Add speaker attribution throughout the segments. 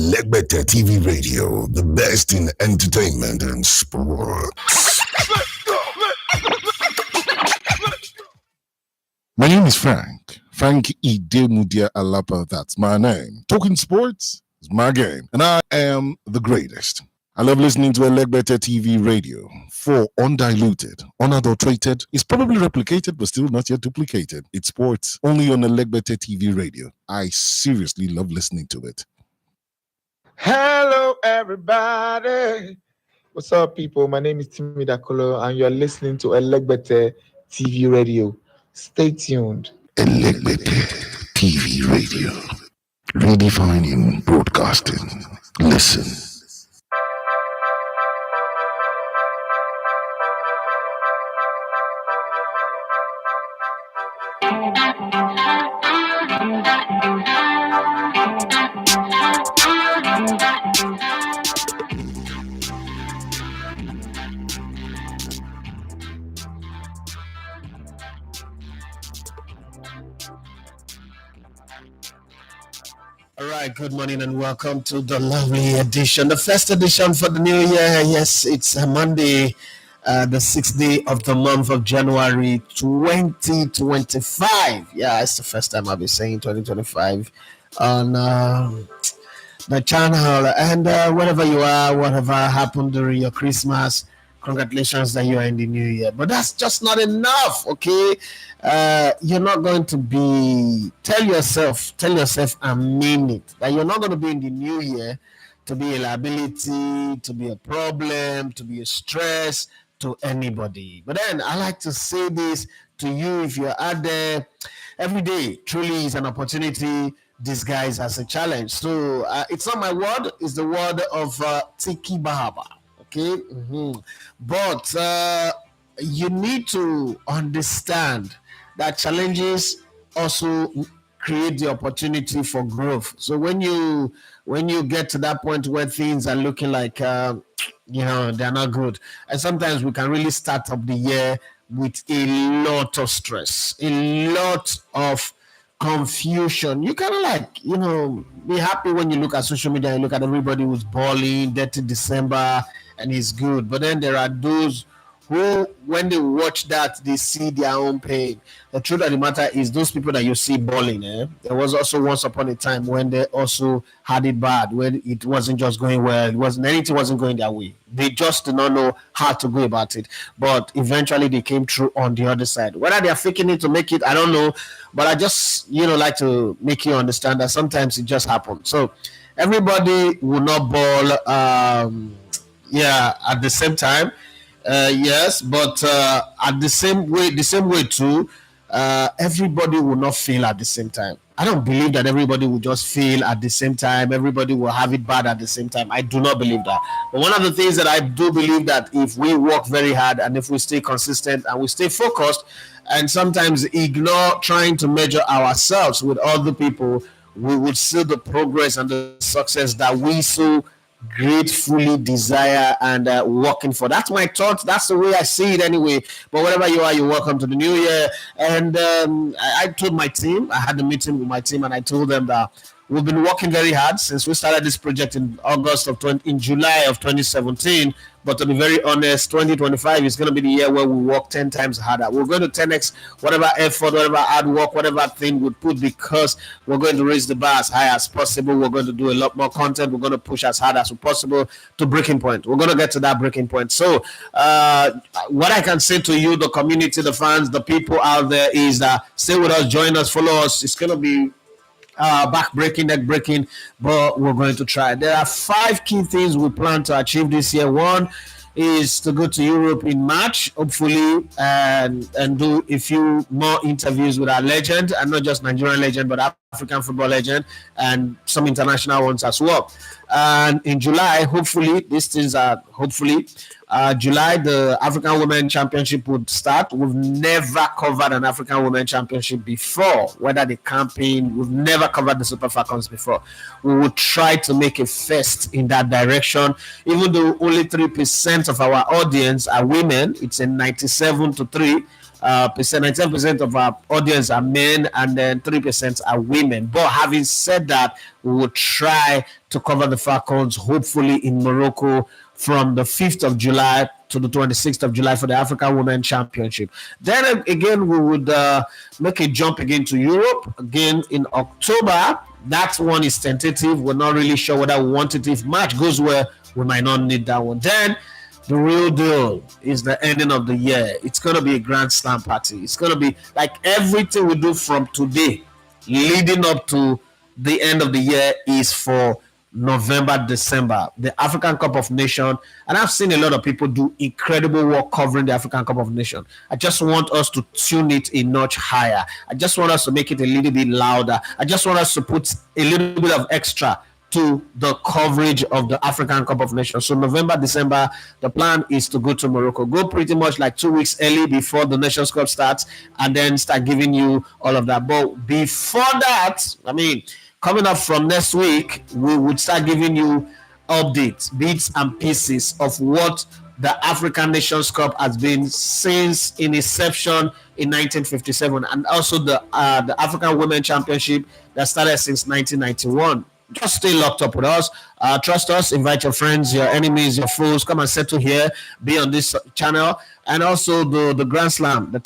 Speaker 1: Elegbete TV Radio, the best in entertainment and sports. My name is Frank Idemudia Alapa, that's my name. Talking sports is my game, and I am the greatest. I love listening to Elegbete TV Radio for undiluted, unadulterated. It's probably replicated, but still not yet duplicated. It's sports only on Elegbete TV Radio. I seriously love listening to it.
Speaker 2: Hello, everybody. What's up, people? My name is Timmy Dakolo, and you're listening to Elegbete TV Radio. Stay tuned.
Speaker 1: Elegbete TV Radio, redefining broadcasting. Listen.
Speaker 3: All right, good morning and welcome to the lovely edition, the first edition for the new year. Yes, it's a Monday, the 6th day of the month of January 2025. Yeah, it's the first time I'll be saying 2025 on the channel. And wherever you are, whatever happened during your Christmas, congratulations that you are in the new year. But that's just not enough, okay? You're not going to be, tell yourself and mean it, that you're not going to be in the new year to be a liability, to be a problem, to be a stress to anybody. But then I like to say this to you, if you're out there, every day truly is an opportunity disguised as a challenge. So it's not my word, it's the word of Tiki Bahaba. Okay, But you need to understand that challenges also create the opportunity for growth. So when you get to that point where things are looking like they're not good, and sometimes we can really start up the year with a lot of stress, a lot of confusion. You kind of be happy when you look at social media and look at everybody who's balling, dirty December, and it's good. But then there are those who, when they watch that, they see their own pain. The truth of the matter is, those people that you see balling, there was also once upon a time when they also had it bad, when it wasn't just going well, anything wasn't going their way. They just did not know how to go about it. But eventually they came through on the other side. Whether they are faking it to make it, I don't know. But I just, like to make you understand that sometimes it just happens. So everybody will not ball, at the same time. Yes, but at the same way too, everybody will not fail at the same time. I don't believe that everybody will just fail at the same time. Everybody will have it bad at the same time. I do not believe that. But one of the things that I do believe, that if we work very hard and if we stay consistent and we stay focused and sometimes ignore trying to measure ourselves with other people, we would see the progress and the success that we so gratefully desire and working for. That's my thought. That's the way I see it anyway. But wherever you are, you're welcome to the new year. And I told my team, I had a meeting with my team, and I told them that we've been working very hard since we started this project in July of 2017. But to be very honest, 2025 is going to be the year where we work 10 times harder. We're going to 10x whatever effort, whatever hard work, whatever thing we put, because we're going to raise the bar as high as possible. We're going to do a lot more content. We're going to push as hard as possible to breaking point. We're going to get to that breaking point. So what I can say to you, the community, the fans, the people out there, is that stay with us, join us, follow us. It's going to be back breaking, neck breaking, but we're going to try. There are 5 key things we plan to achieve this year. One is to go to Europe in March, hopefully, and do a few more interviews with our legend, and not just Nigerian legend, but African football legend, and some international ones as well. And in July, hopefully, July, the African Women Championship would start. We've never covered an African Women Championship before, whether the campaign, we've never covered the Super Falcons before. We will try to make a first in that direction. Even though only 3% of our audience are women, it's a 97-3. percent, 97% of our audience are men, and then 3% are women. But having said that, we will try to cover the Falcons, hopefully in Morocco, from the 5th of July to the 26th of July for the African Women Championship. Then again, we would make a jump again to Europe, again in October. That one is tentative. We're not really sure whether we want it. If March goes well, we might not need that one. Then the real deal is the ending of the year. It's going to be a grand slam party. It's going to be like everything we do from today leading up to the end of the year is for November, December, the African Cup of Nations. And I've seen a lot of people do incredible work covering the African Cup of Nations. I just want us to tune it a notch higher. I just want us to make it a little bit louder. I just want us to put a little bit of extra to the coverage of the African Cup of Nations. So November, December, the plan is to go to Morocco. Go pretty much like 2 weeks early before the Nations Cup starts, and then start giving you all of that. But before that, I mean, coming up from next week, we would start giving you updates, bits and pieces of what the African Nations Cup has been since in inception in 1957, and also the African Women Championship that started since 1991. Just stay locked up with us. Trust us. Invite your friends, your enemies, your foes. Come and settle here. Be on this channel. And also the Grand Slam. The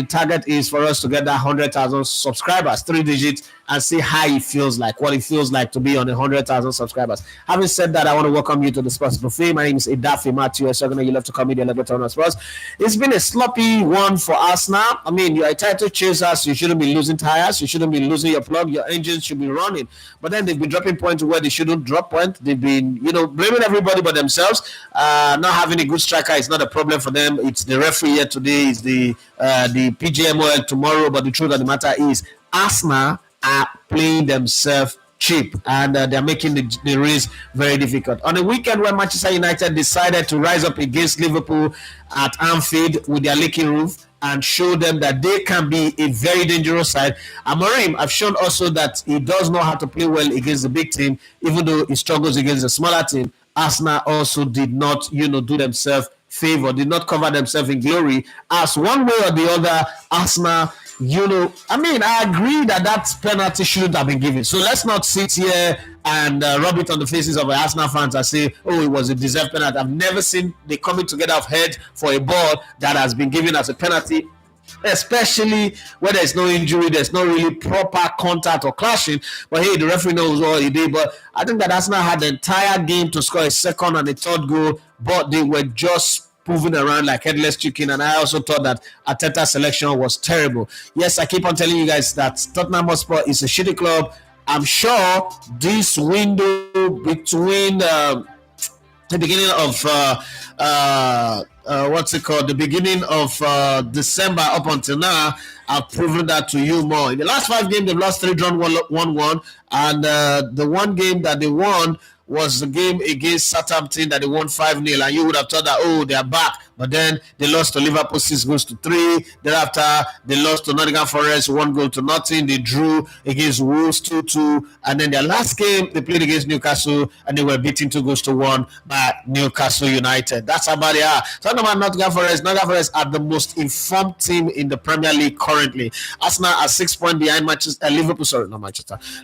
Speaker 3: target is for us to get that 100,000 subscribers, 3 digits, and see how it feels like, what it feels like to be on 100,000 subscribers. Having said that, I want to welcome you to the Sports Buffet. My name is Idafi Matthew. You love to come in the Lebanon Sports. It's been a sloppy one for us now. I mean, you're a title chaser, so you shouldn't be losing tires. You shouldn't be losing your plug. Your engines should be running. But then they've been dropping points where they shouldn't drop points. They've been, blaming everybody but themselves. Not having a good striker is not a problem for them. It's the referee here today. It's the PGMOL tomorrow. But the truth of the matter is, Arsenal are playing themselves cheap, and they're making the race very difficult. On the weekend when Manchester United decided to rise up against Liverpool at Anfield with their leaky roof and show them that they can be a very dangerous side, Amorim have shown also that he does know how to play well against the big team, even though he struggles against the smaller team. Arsenal also did not, do themselves favor, did not cover themselves in glory, as one way or the other, Arsenal, I agree that penalty shouldn't have been given. So let's not sit here and rub it on the faces of the Arsenal fans and say, oh, it was a deserved penalty. I've never seen the coming together of head for a ball that has been given as a penalty, especially where there's no injury, there's no really proper contact or clashing. But hey, the referee knows what he did. But I think that Arsenal had the entire game to score a second and a third goal, but they were just moving around like headless chicken. And I also thought that Arteta's selection was terrible. Yes, I keep on telling you guys that Tottenham Hotspur is a shitty club. I'm sure this window between the beginning of the beginning of December up until now, I've proven that to you more. In the last 5 games, they've lost 3 drawn, 1-1, and the one game that they won was the game against Southampton that they won 5-0, and you would have thought that, oh, they are back. But then they lost to Liverpool 6-3. Thereafter, they lost to Nottingham Forest 1-0. They drew against Wolves 2-2. And then their last game, they played against Newcastle, and they were beaten 2-1 by Newcastle United. That's about it. Talking about Nottingham Forest are the most informed team in the Premier League currently. Arsenal are 6 points behind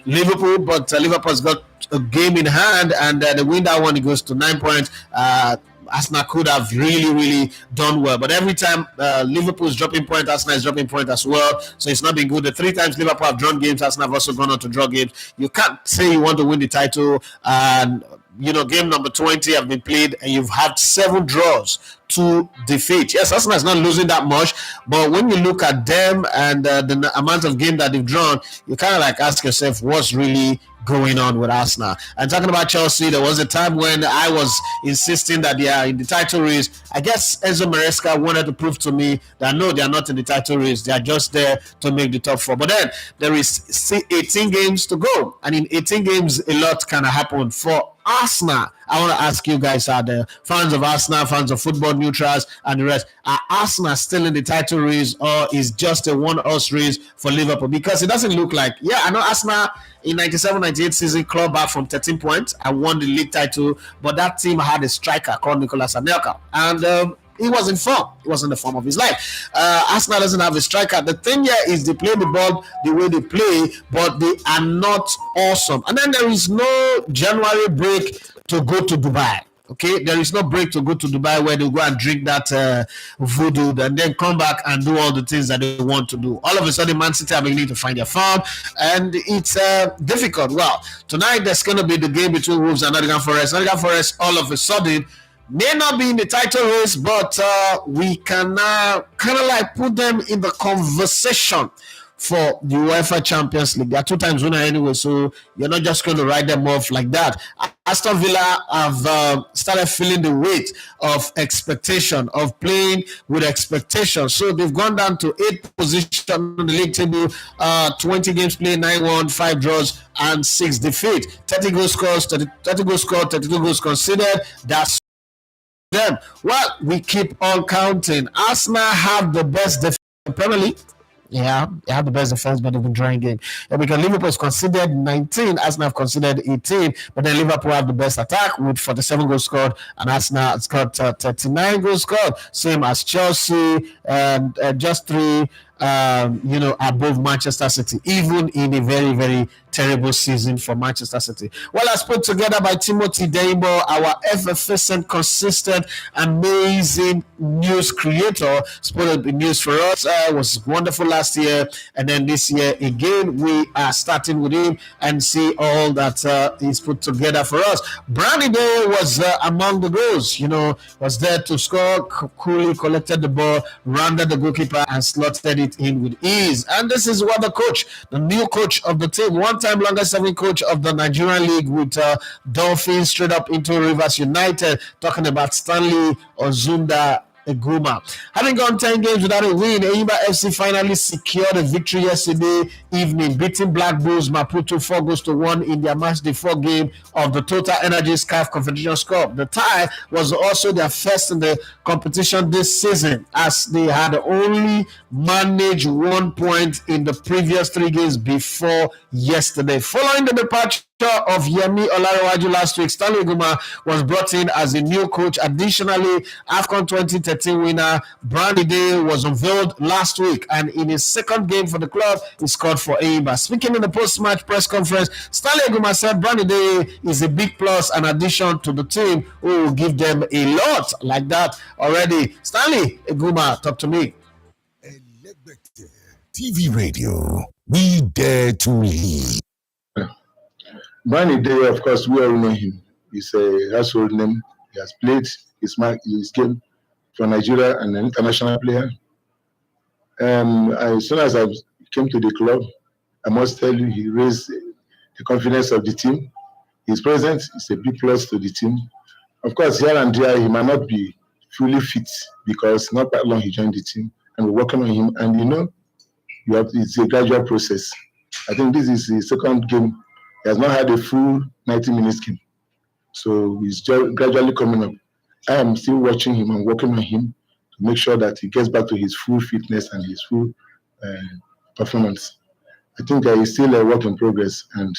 Speaker 3: Liverpool, but Liverpool's got a game in hand, and they win that one, it goes to 9 points. Arsenal could have really done well, but every time Liverpool is dropping point, Arsenal is dropping point as well, so it's not been good. The 3 times Liverpool have drawn games, Arsenal have also gone on to draw games. You can't say you want to win the title and game number 20 have been played and you've had 7 draws to defeat. Yes, Arsenal is not losing that much, but when you look at them and the amount of game that they've drawn, you kind of like ask yourself what's really going on with Arsenal. And talking about Chelsea, there was a time when I was insisting that they are in the title race. I guess Enzo Maresca wanted to prove to me that no, they are not in the title race. They are just there to make the top 4. But then there is 18 games to go, and in 18 games, a lot can happen for Arsenal. I want to ask you guys out there, fans of Arsenal, fans of football, neutrals, and the rest, are Arsenal still in the title race, or is just a one-horse race for Liverpool? Because it doesn't look like, I know Arsenal in 97-98 season clawed back from 13 points and won the league title, but that team had a striker called Nicolas Anelka. And he was in form. He was in the form of his life. Arsenal doesn't have a striker. The thing here is they play the ball the way they play, but they are not awesome. And then there is no January break to go to Dubai. Okay, there is no break to go to Dubai where they go and drink that voodoo and then come back and do all the things that they want to do. All of a sudden, Man City are beginning to find their form, and it's difficult. Well, tonight there's going to be the game between Wolves and Nottingham Forest. Nottingham Forest, all of a sudden, may not be in the title race, but we can kind of like put them in the conversation for the UEFA Champions League. They are 2 times winner anyway, so you're not just going to write them off like that. Aston Villa have started feeling the weight of expectation, of playing with expectation. So they've gone down to 8th position on the league table, 20 games played, 9-1, 5 draws, and 6 defeats. 30 goals scores, 30 goals scored, 32 goals conceded. That's them. Well, we keep on counting. Arsenal have the best defense in the Premier League. Yeah, they have the best defense, but they've been drawing game. Yeah, because Liverpool has considered 19, Arsenal have considered 18, but then Liverpool have the best attack with 47 goals scored, and Arsenal has got 39 goals scored, same as Chelsea, and just 3 above Manchester City, even in a very, very terrible season for Manchester City. Well, as put together by Timothy Deibo, our effervescent, consistent, amazing news creator, spoiled the news for us. Was wonderful last year, and then this year again, we are starting with him and see all that he's put together for us. Brandy Day was among the goals, was there to score, coolly collected the ball, rounded the goalkeeper, and slotted it in with ease. And this is what the new coach of the team, one-time longest-serving coach of the Nigerian League with Dolphins straight up into Rivers United, talking about Stanley Ozunda Eguma. Having gone 10 games without a win, Enyimba FC finally secured a victory yesterday evening, beating Black Bulls Maputo 4-1 in their matchday 4 game of the Total Energies CAF Confederation Cup. The tie was also their first in the competition this season, as they had only managed 1 point in the previous 3 games before yesterday. Following the departure of Yemi Olarewaju last week, Stanley Eguma was brought in as a new coach. Additionally, AFCON 2013 winner Brandy Day was unveiled last week, and in his second game for the club, he scored for Enyimba. Speaking in the post-match press conference, Stanley Eguma said Brandy Day is a big plus and addition to the team who will give them a lot like that already. Stanley Eguma, talk to me.
Speaker 1: TV radio, we dare to lead.
Speaker 2: Brandy Day, of course, we all know him. He's a household name. He has played his game for Nigeria and an international player. As soon as I came to the club, I must tell you, he raised the confidence of the team. His presence is a big plus to the team. Of course, here and there, he might not be fully fit because not that long he joined the team, and we're working on him. And it's a gradual process. I think this is his second game. He has not had a full 90 minutes game. So he's gradually coming up. I am still watching him and working on him to make sure that he gets back to his full fitness and his full performance. I think he's still a work in progress. And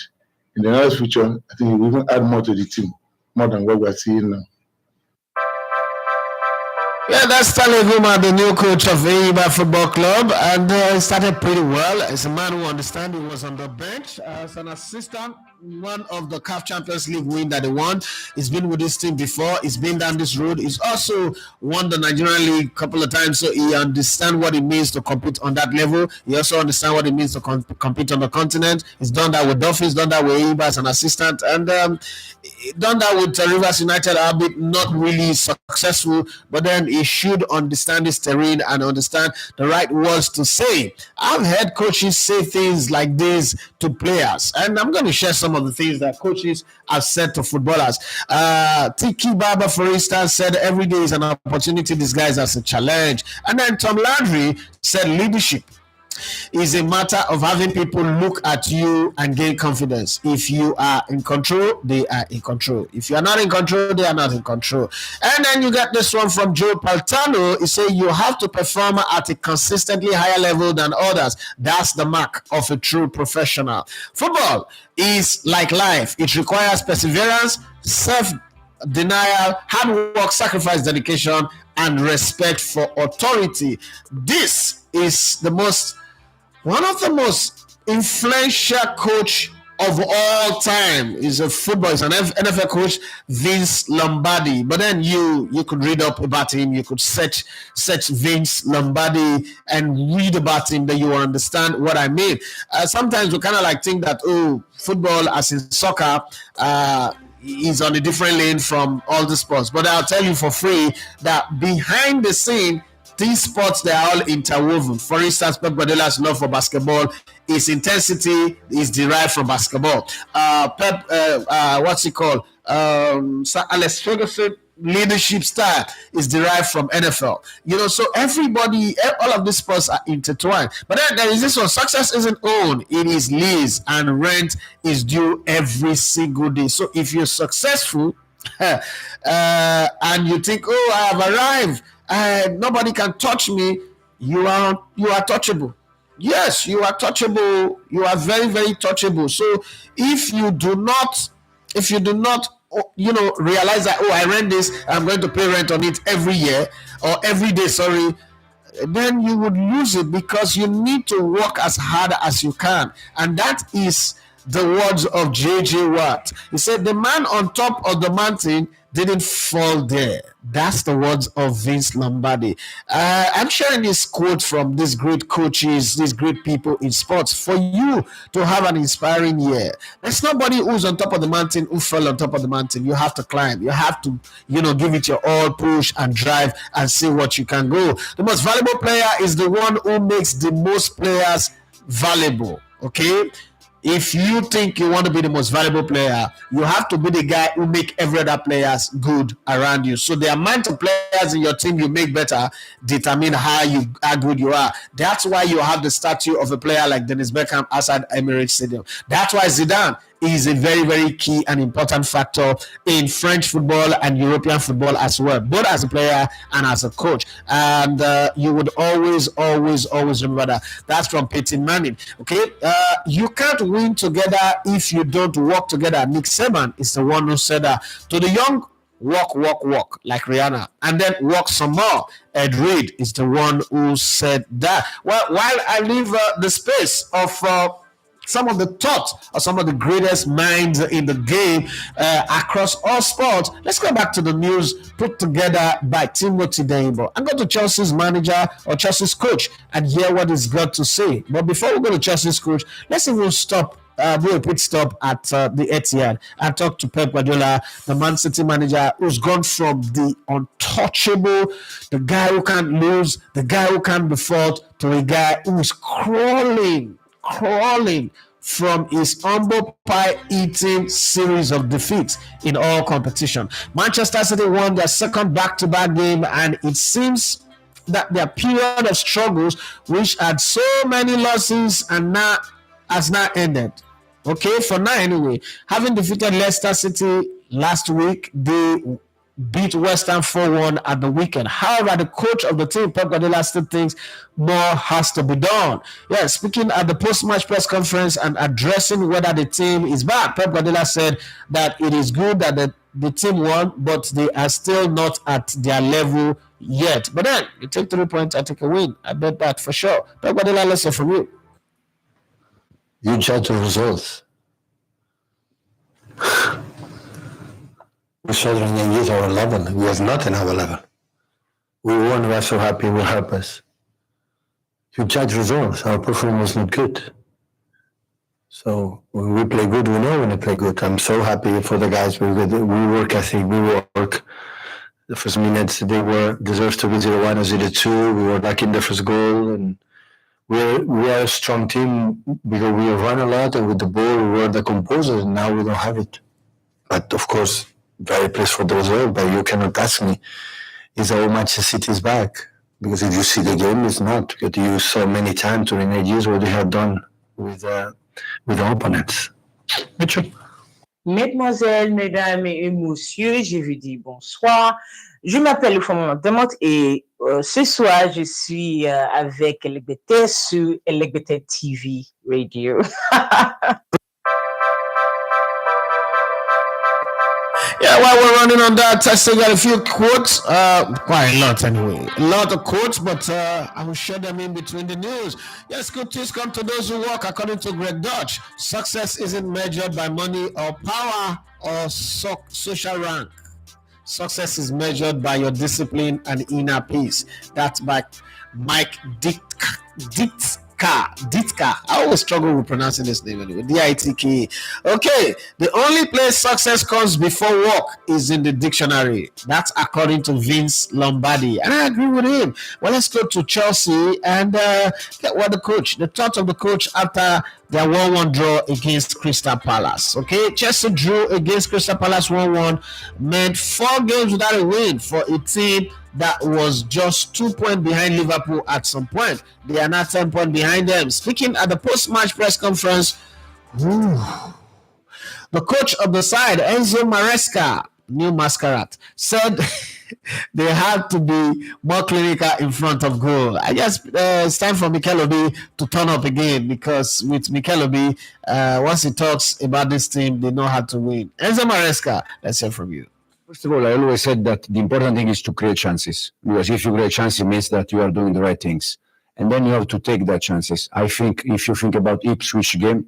Speaker 2: in the near future, I think he will even add more to the team, more than what we're seeing now.
Speaker 3: Yeah, that's Stanley Eguma, the new coach of Enyimba Football Club, and he started pretty well. As a man who understands, he was on the bench as an assistant. One of the CAF Champions League win that they won. He's been with this team before. He's been down this road. He's also won the Nigerian League a couple of times, so he understands what it means to compete on that level. He also understands what it means to compete on the continent. He's done that with Dolphins, done that with Enyimba as an assistant, and done that with Rivers United, albeit not really successful, but then he should understand this terrain and understand the right words to say. I've heard coaches say things like this to players, and I'm going to share some of the things that coaches have said to footballers. Tiki Baba, for instance, said every day is an opportunity disguised as a challenge. And then Tom Landry said leadership is a matter of having people look at you and gain confidence. If you are in control, they are in control. If you are not in control, they are not in control. And then you get this one from Joe Paltano. He said you have to perform at a consistently higher level than others. That's the mark of a true professional. Football is like life. It requires perseverance, denial, hard work, sacrifice, dedication, and respect for authority. This is one of the most influential coach of all time. Is a football, is an NFL coach, Vince Lombardi. But then you could read up about him, you could search Vince Lombardi and read about him, then you will understand what I mean. Sometimes we kind of like think that football, as in soccer, is on a different lane from all the sports. But I'll tell you for free that behind the scene, these sports, they are all interwoven. For instance, Pep Guardiola's love for basketball, its intensity is derived from basketball. What's it called? Sir Alex Ferguson leadership style is derived from NFL. So everybody, all of these sports are intertwined. But then there is this one: success isn't owned; it is leased, and rent is due every single day. So if you're successful and you think, I have arrived, nobody can touch me, you are touchable. Yes, you are touchable. You are very, very touchable. So if you do not realize that, I rent this, I'm going to pay rent on it every year or every day, then you would lose it, because you need to work as hard as you can. And that is the words of J.J. Watt. He said, the man on top of the mountain didn't fall there. That's the words of Vince Lombardi. I'm sharing this quote from these great coaches, these great people in sports, for you to have an inspiring year. There's nobody who's on top of the mountain who fell on top of the mountain. You have to climb. You have to, give it your all, push and drive and see what you can go. The most valuable player is the one who makes the most players valuable. Okay? If you think you want to be the most valuable player, you have to be the guy who make every other players good around you. So the amount of players in your team you make better determine how good you are. That's why you have the statue of a player like Dennis Beckham outside Emirates Stadium. That's why Zidane is a very, very key and important factor in French football and European football as well, both as a player and as a coach. And you would always, always, always remember that. That's from Peyton Manning. Okay, you can't win together if you don't work together. Nick Saban is the one who said that to the young. Walk, like Rihanna, and then walk some more. Ed Reed is the one who said that. Well, while I leave the space of some of the thoughts of some of the greatest minds in the game across all sports, let's go back to the news put together by Timothy Dayimbo and go to Chelsea's manager or Chelsea's coach and hear what he's got to say. But before we go to Chelsea's coach, let's even do a quick stop at the Etihad and talk to Pep Guardiola, the Man City manager, who's gone from the untouchable, the guy who can't lose, the guy who can't be fought, to a guy who's crawling from his humble pie eating series of defeats in all competition. Manchester City won their second back-to-back game, and it seems that their period of struggles, which had so many losses and has now ended. Okay, for now anyway. Having defeated Leicester City last week, they beat West Ham 4-1 at the weekend. However, the coach of the team, Pep Guardiola, still thinks more has to be done. Yeah, speaking at the post-match press conference and addressing whether the team is back, Pep Guardiola said that it is good that the team won, but they are still not at their level yet. But then, you take 3 points, I take a win. I bet that for sure. Pep Guardiola, let's hear from you.
Speaker 4: You judge the results. We shouldn't use our level. We have not in our level. We won, we are so happy, will help us. You judge results. Our performance was not good. So when we play good, we know when we play good. I'm so happy for the guys. We work ethic, we work. The first minutes, they were deserved to be 0-1 or 0-2. We were back in the first goal, and we are a strong team because we run a lot, and with the ball we were the composers, and now we don't have it. But of course, very pleased for the result, but you cannot ask me, is how Manchester City is back? Because if you see the game, it's not. Because you saw many times during 8 years what they have done with the opponents. Mitchell?
Speaker 5: Mesdemoiselles, mesdames et messieurs, je vous dis bonsoir. Je m'appelle Oufama Demot et ce soir, je suis avec LGBT sur LGBT TV Radio.
Speaker 3: Yeah, while we're running on that, I still got a few quotes. Quite a lot anyway. A lot of quotes, but I will share them in between the news. Yes, good things come to those who work, according to Greg Dodge. Success isn't measured by money or power or social rank. Success is measured by your discipline and inner peace. That's by Mike Ditka. I always struggle with pronouncing this name anyway. Ditka. Okay, the only place success comes before work is in the dictionary. That's according to Vince Lombardi, and I agree with him. Well, let's go to Chelsea and get what the thought of the coach after their 1-1 draw against Crystal Palace. Okay, Chelsea drew against Crystal Palace 1-1, meant 4 games without a win for a team that was just 2 points behind Liverpool at some point. They are now 10 points behind them. Speaking at the post-match press conference, the coach of the side, Enzo Maresca, new masquerade, said they had to be more clinical in front of goal. I guess it's time for Mikel Obi to turn up again, because with Mikel Obi, once he talks about this team, they know how to win. Enzo Maresca, let's hear from you.
Speaker 6: First of all, I always said that the important thing is to create chances, because if you create chances, it means that you are doing the right things. And then you have to take that chances. I think if you think about Ipswich game,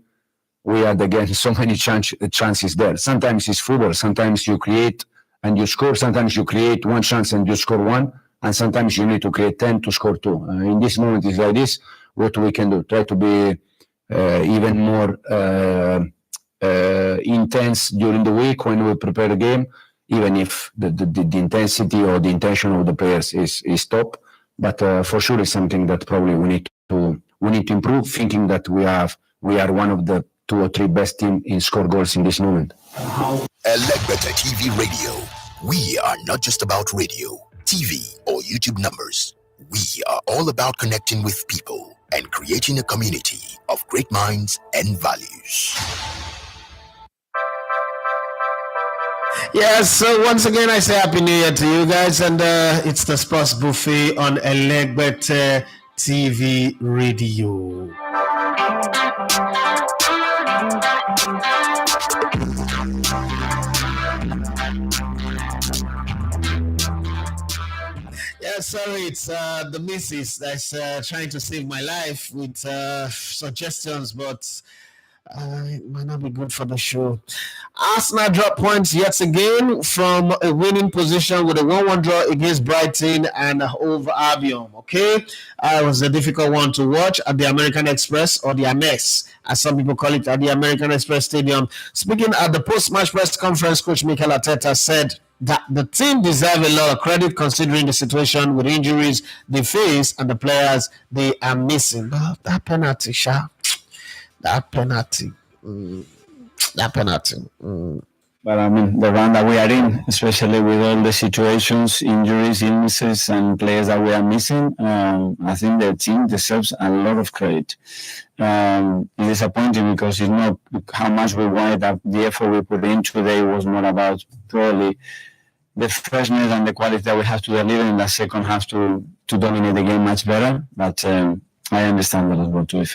Speaker 6: we had again so many chances there. Sometimes it's football. Sometimes you create and you score. Sometimes you create one chance and you score one. And sometimes you need to create 10 to score 2. In this moment, it's like this. What we can do? Try to be even more intense during the week when we prepare the game, even if the intensity or the intention of the players is top. But for sure, it's something that probably we need to improve, thinking that we are one of the 2 or 3 best team in score goals in this moment.
Speaker 7: Elecbetter TV Radio. We are not just about radio, TV, or YouTube numbers. We are all about connecting with people and creating a community of great minds and values.
Speaker 3: Yes, so once again, I say Happy New Year to you guys, and it's the Sports Buffet on Elecbetter TV Radio. Yeah, sorry, it's the missus that's trying to save my life with suggestions, but it might not be good for the show. Arsenal dropped points yet again from a winning position with a 1-1 draw against Brighton and over Albion. Okay, it was a difficult one to watch at the American Express, or the Amex, as some people call it, at the American Express Stadium. Speaking at the post-match press conference, Coach Mikel Arteta said that the team deserve a lot of credit considering the situation with injuries they face and the players they are missing. But that penalty, That penalty.
Speaker 6: But I mean, the round that we are in, especially with all the situations, injuries, illnesses, and players that we are missing, I think the team deserves a lot of credit. It's disappointing because it's not how much we wanted. The effort we put in today was more about probably the freshness and the quality that we have to deliver in the second half to dominate the game much better. But I understand what is going to be.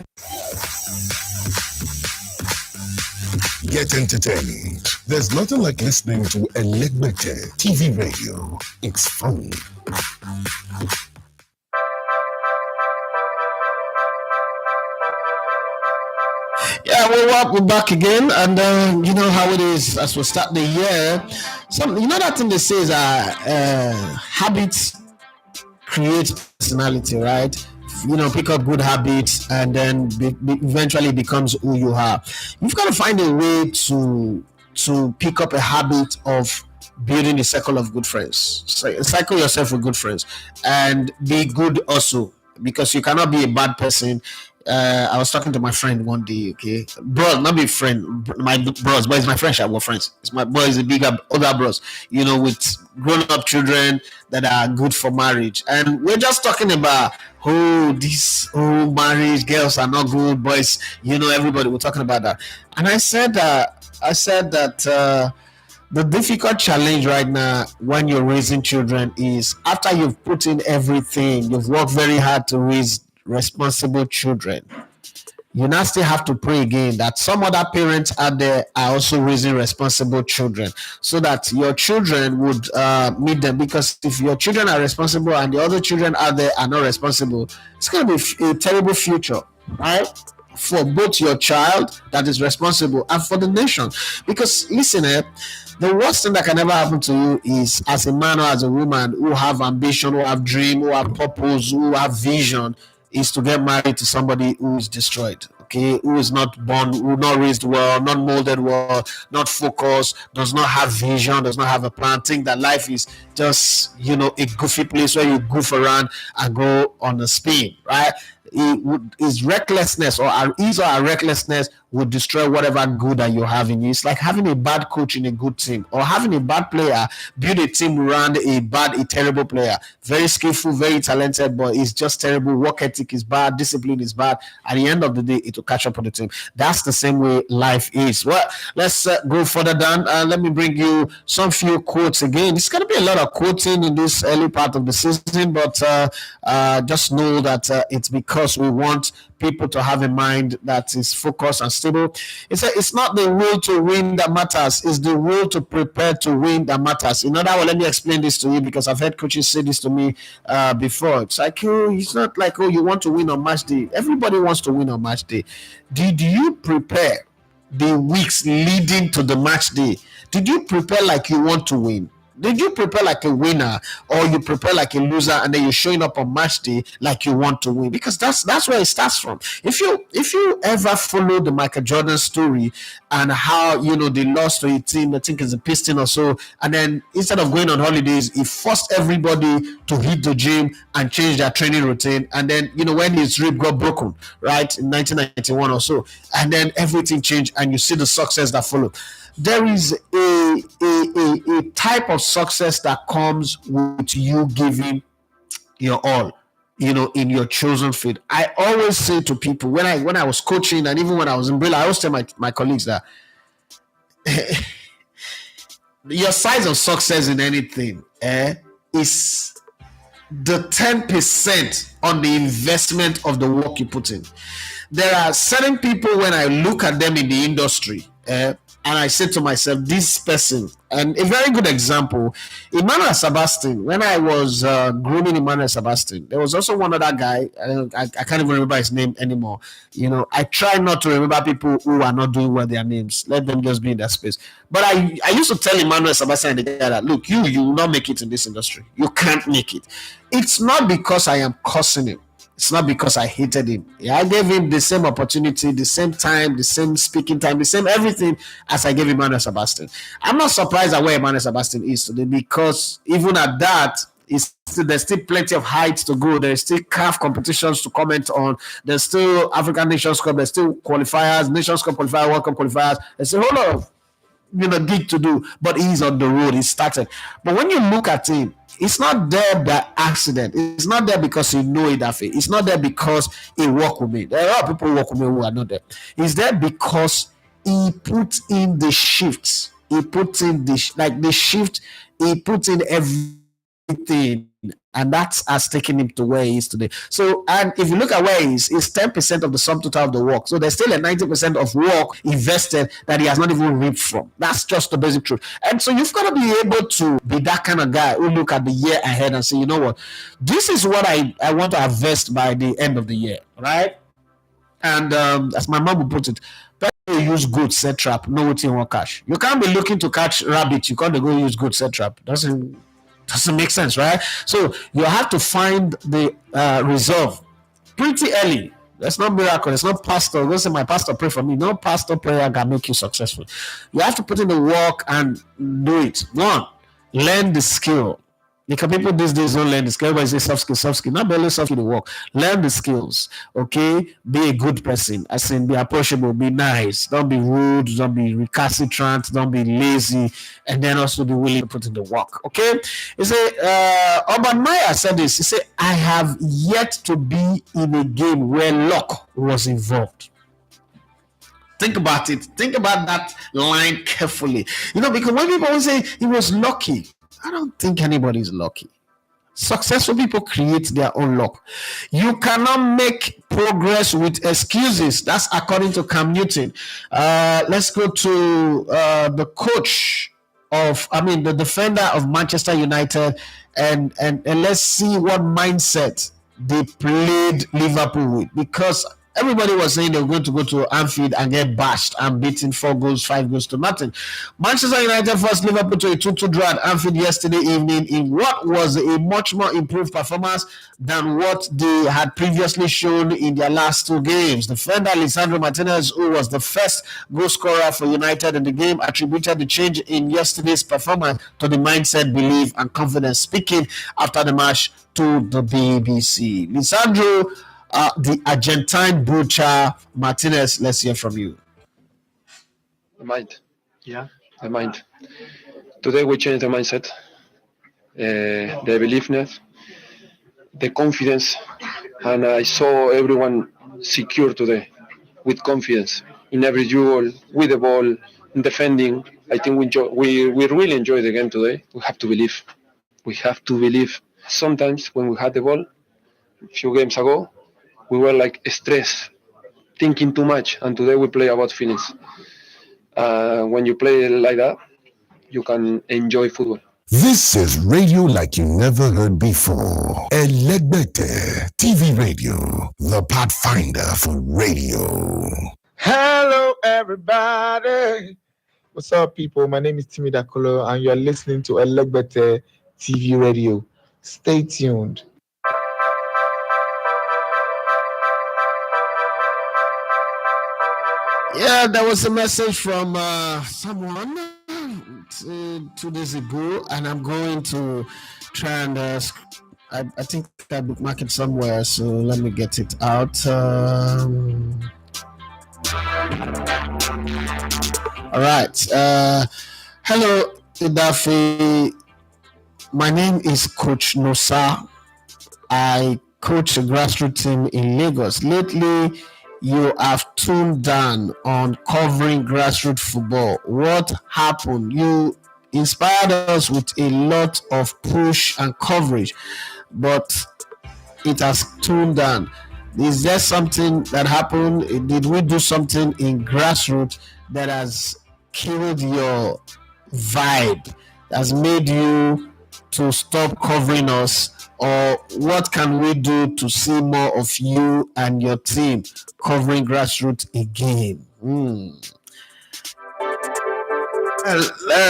Speaker 1: Get entertained. There's nothing like listening to Elecbetter TV Radio. It's fun.
Speaker 3: Yeah, we're back again, and you know how it is as we start the year. You know that thing they say is habits create personality, right? You know, pick up good habits, and then eventually becomes who you are. You've got to find a way to pick up a habit of building a circle of good friends. So cycle yourself with good friends, and be good also, because you cannot be a bad person. I was talking to my friend one day, okay, bro, not be friend, my bros, but it's my friend. We're friends. It's my boy, is a bigger older bros, you know, with grown-up children that are good for marriage, and we're just talking about marriage girls are not good, boys, you know, everybody, we're talking about that. And I said that the difficult challenge right now when you're raising children is after you've put in everything, you've worked very hard to raise responsible children, you now still have to pray again that some other parents out there are also raising responsible children, so that your children would meet them. Because if your children are responsible and the other children out there are not responsible, it's going to be a terrible future, right? For both your child that is responsible and for the nation. Because listen, the worst thing that can ever happen to you is, as a man or as a woman who have ambition, who have dream, who have purpose, who have vision, is to get married to somebody who is destroyed. Okay, who is not born, who not raised well, not molded well, not focused, does not have vision, does not have a plan. Think that life is just, a goofy place where you goof around and go on a spin, right? His recklessness or his or her recklessness would destroy whatever good that you have in you. It's like having a bad coach in a good team, or having a bad player build a team around a terrible player. Very skillful, very talented, but it's just terrible. Work ethic is bad, discipline is bad. At the end of the day, it will catch up on the team. That's the same way life is. Well, let's go further down. Let me bring you some few quotes again. It's going to be a lot of quoting in this early part of the season, but just know that it's because we want people to have a mind that is focused and stable. It's not the will to win that matters, it's the will to prepare to win that matters. In other words, let me explain this to you, because I've heard coaches say this to me before. It's like, it's not like, you want to win on match day. Everybody wants to win on match day. Did you prepare the weeks leading to the match day? Did you prepare like you want to win? Did you prepare like a winner, or you prepare like a loser, and then you're showing up on match day like you want to win? Because that's where it starts from. If you ever follow the Michael Jordan story and how they lost to a team, I think it's a Piston or so, and then instead of going on holidays, he forced everybody to hit the gym and change their training routine. And then when his rib got broken, right, in 1991 or so, and then everything changed, and you see the success that followed. There is a type of success that comes with you giving your all, in your chosen field. I always say to people, when I was coaching, and even when I was in Brazil, I always tell my colleagues that your size of success in anything is the 10% on the investment of the work you put in. There are certain people, when I look at them in the industry, and I said to myself, this person, and a very good example, Emmanuel Sebastian. When I was grooming Emmanuel Sebastian, there was also one other guy. I can't even remember his name anymore. I try not to remember people who are not doing well their names. Let them just be in that space. But I used to tell Emmanuel Sebastian the guy that, look, you will not make it in this industry. You can't make it. It's not because I am cursing him. It's not because I hated him. I gave him the same opportunity, the same time, the same speaking time, the same everything as I gave Emmanuel Sebastian. I'm not surprised at where Emmanuel Sebastian is today, because even at that, there's still plenty of heights to go. There's still CAF competitions to comment on. There's still African Nations Cup. There's still qualifiers, Nations Cup qualifiers, World Cup qualifiers. There's a whole lot of gig to do, but he's on the road. He started. But when you look at him, it's not there by accident. It's not there because he know it that way. It's not there because he work with me. There are a lot of people who work with me who are not there. It's there because he put in the shifts. He put in the shift. He put in everything, and that's has taken him to where he is today. So, and if you look at where he is, it's 10% of the sum total of the work. So there's still a 90% of work invested that he has not even reaped from. That's just the basic truth. And so you've got to be able to be that kind of guy who look at the year ahead and say, you know what, this is what I want to harvest by the end of the year, right? And as my mom would put it, you use good set trap, no waiting on cash. You can't be looking to catch rabbit. You can't go use good set trap. Doesn't make sense, right? So you have to find the resolve pretty early. That's not miracle. It's not pastor. Go say my pastor pray for me. No pastor prayer can make you successful. You have to put in the work and do it. One, learn the skill. Because people these days don't learn the skill. Everybody say soft skill. Not barely soft skill to work. Learn the skills. Okay? Be a good person. As in, be approachable. Be nice. Don't be rude. Don't be recalcitrant. Don't be lazy. And then also be willing to put in the work. Okay? He said, Urban Meyer said this. He said, I have yet to be in a game where luck was involved. Think about it. Think about that line carefully. Because when people always say he was lucky, I don't think anybody's lucky. Successful people create their own luck. You cannot make progress with excuses. That's according to Cam Newton. Let's go to the coach the defender of Manchester United, and let's see what mindset they played Liverpool with, because everybody was saying they were going to go to Anfield and get bashed and beaten 4-5 to nothing. Manchester United forced Liverpool to a 2-2 draw at Anfield yesterday evening in what was a much more improved performance than what they had previously shown in their last two games. Defender Lisandro Martinez, who was the first goal scorer for United in the game, attributed the change in yesterday's performance to the mindset, belief, and confidence. Speaking after the match to the BBC, Lisandro, the Argentine butcher Martinez, let's hear from you.
Speaker 8: The mind. Yeah. The mind. Today we changed the mindset, the beliefness, the confidence, and I saw everyone secure today with confidence in every duel, with the ball, in defending. I think we really enjoyed the game today. We have to believe. We have to believe. Sometimes when we had the ball, a few games ago, we were like stressed, thinking too much, and today we play about feelings. When you play like that, you can enjoy football.
Speaker 7: This is radio like you never heard before. Elegbete TV Radio, the pathfinder for radio.
Speaker 9: Hello, everybody. What's up, people? My name is Timmy Dakolo, and you're listening to Elegbete TV Radio. Stay tuned.
Speaker 3: Yeah, there was a message from someone 2 days ago, and I'm going to try and I think I bookmark it somewhere, so let me get it out. All right. Hello, Idafi. My name is Coach Nosa. I coach a grassroots team in Lagos. Lately, you have tuned down on covering grassroots football. What happened? You inspired us with a lot of push and coverage, but it has tuned down. Is there something that happened? Did we do something in grassroots that has killed your vibe, has made you to stop covering us? Or what can we do to see more of you and your team covering grassroots again?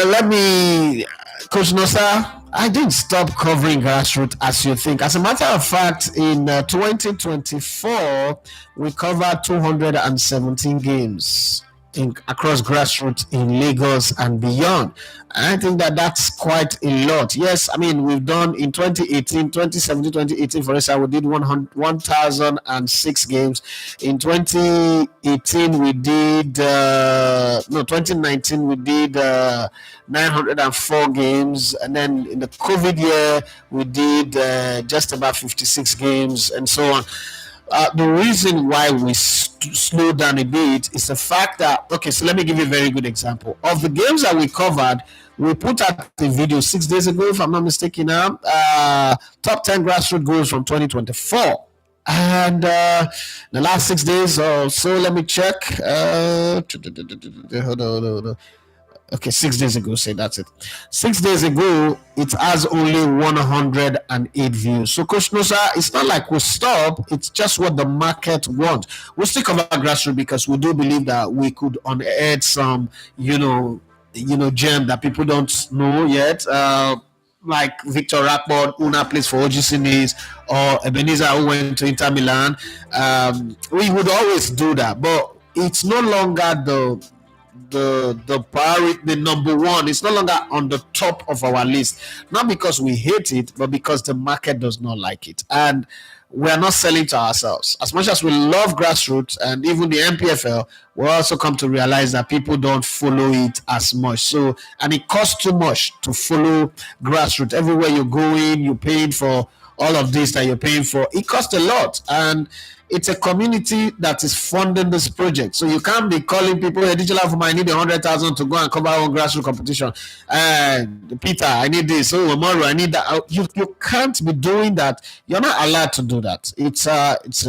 Speaker 3: Let me, Coach Nosa, I didn't stop covering grassroots as you think. As a matter of fact, in 2024, we covered 217 games across grassroots in Lagos and beyond. And I think that's quite a lot. Yes, I mean, we've done in 2018, 2017, 2018, for instance, we did 1,006 games. In 2018, we did, 2019, we did 904 games. And then in the COVID year, we did just about 56 games and so on. The reason why we slowed down a bit is the fact that, okay, so let me give you a very good example. Of the games that we covered, we put out a video 6 days ago, if I'm not mistaken, top 10 grassroots goals from 2024. And the last 6 days or so, let me check. Hold on. Okay, 6 days ago, say that's it. 6 days ago, it has only 108 views. So, Coach Nosa, it's not like we stop. It's just what the market wants. We'll still cover grassroots because we do believe that we could unearth some, gem that people don't know yet. Like Victor Rackford, who now plays for OGC Nice, or Ebenezer, who went to Inter Milan. We would always do that, but it's no longer the priority, the number one. It's no longer on the top of our list, not because we hate it, but because the market does not like it, and we are not selling to ourselves. As much as we love grassroots and even the MPFL, we also come to realize that people don't follow it as much. So, and it costs too much to follow grassroots. Everywhere you're going, you're paying for all of this that you're paying for, it costs a lot. And it's a community that is funding this project. So you can't be calling people, hey, Digital Alpha, I need 100,000 to go and cover one grassroots competition. And Peter, I need this. Oh, tomorrow I need that. You can't be doing that. You're not allowed to do that. It's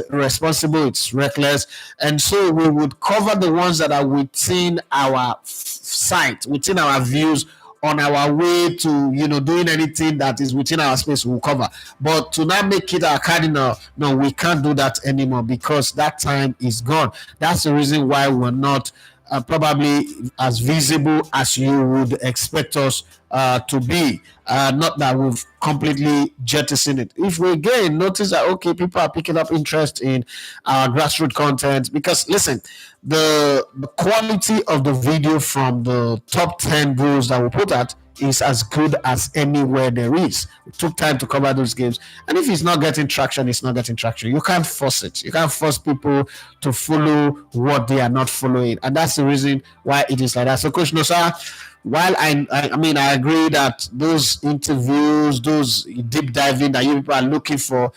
Speaker 3: irresponsible. It's reckless. And so we would cover the ones that are within our sight, within our views, on our way to doing anything that is within our space, we'll cover. But to not make it our cardinal, no, we can't do that anymore because that time is gone. That's the reason why we're not probably as visible as you would expect us to be. Not that we've completely jettisoned it. If we again notice that, okay, people are picking up interest in our grassroots content, because listen, the quality of the video from the top 10 goals that we put out is as good as anywhere there is. We took time to cover those games, and if it's not getting traction, it's not getting traction. You can't force it. You can't force people to follow what they are not following, and that's the reason why it is like that. So, Coach Nosa, while I agree that those interviews, those deep diving that you people are looking for,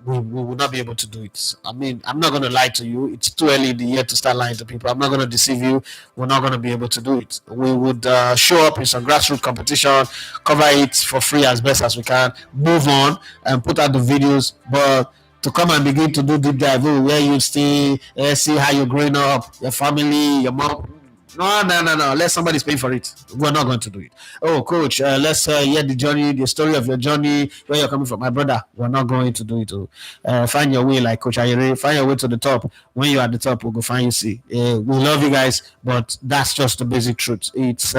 Speaker 3: we will not be able to do it. I mean, I'm not going to lie to you. It's too early in the year to start lying to people. I'm not going to deceive you. We're not going to be able to do it. We would show up in some grassroots competition, cover it for free as best as we can, move on and put out the videos. But to come and begin to do deep dive, where you stay, see how you're growing up, your family, your mom. No. Let somebody's paying for it. We're not going to do it. Oh, Coach, let's hear the journey, the story of your journey, where you're coming from. My brother, we're not going to do it. Find your way, like Coach Ayere. Find your way to the top. When you're at the top, we'll go find you. See, we love you guys, but that's just the basic truth. It's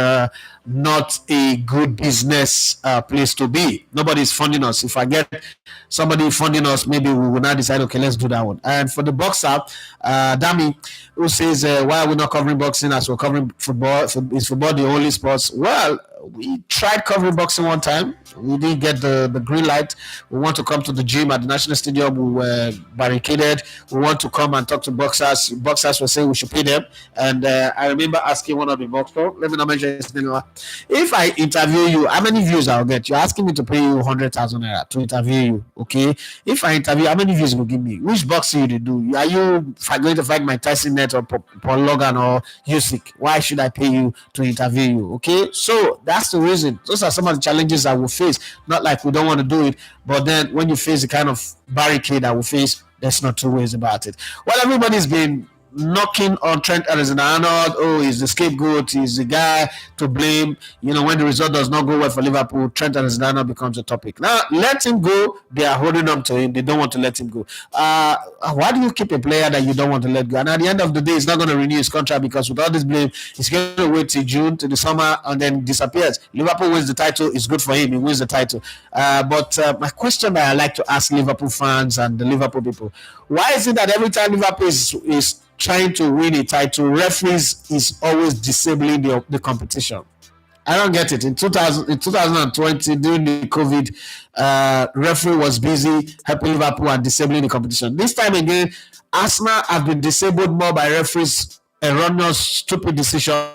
Speaker 3: not a good business place to be. Nobody's funding us. If I get somebody funding us, maybe we will not decide, okay, let's do that one. And for the boxer, Dami, who says, why are we not covering boxing as we're covering football? Is football the only sports? Well, we tried covering boxing one time. We didn't get the green light. We want to come to the gym at the National Stadium. We were barricaded. We want to come and talk to boxers. Boxers were saying we should pay them. And I remember asking one of the boxers, let me not mention his name, if I interview you, how many views I'll get? You're asking me to pay you 100,000 naira to interview you, okay? If I interview, how many views will give me? Which boxing you do? Are you going to fight Mike Tyson Net or Paul Logan or Usyk? Why should I pay you to interview you, okay? So that's the reason. Those are some of the challenges that we face. Not like we don't want to do it, but then when you face the kind of barricade that we face, there's not two ways about it. Well, everybody's been knocking on Trent Alexander-Arnold. Oh, he's the scapegoat. He's the guy to blame. When the result does not go well for Liverpool, Trent Alexander-Arnold becomes a topic. Now, let him go. They are holding on to him. They don't want to let him go. Why do you keep a player that you don't want to let go? And at the end of the day, he's not going to renew his contract because with all this blame, he's going to wait till June, to the summer, and then disappears. Liverpool wins the title. It's good for him. He wins the title. But my question that I like to ask Liverpool fans and the Liverpool people, why is it that every time Liverpool is trying to win a title, referees is always disabling the competition? I don't get it. In 2020, during the COVID, referee was busy helping Liverpool and disabling the competition. This time again, Arsenal have been disabled more by referees' erroneous, stupid decisions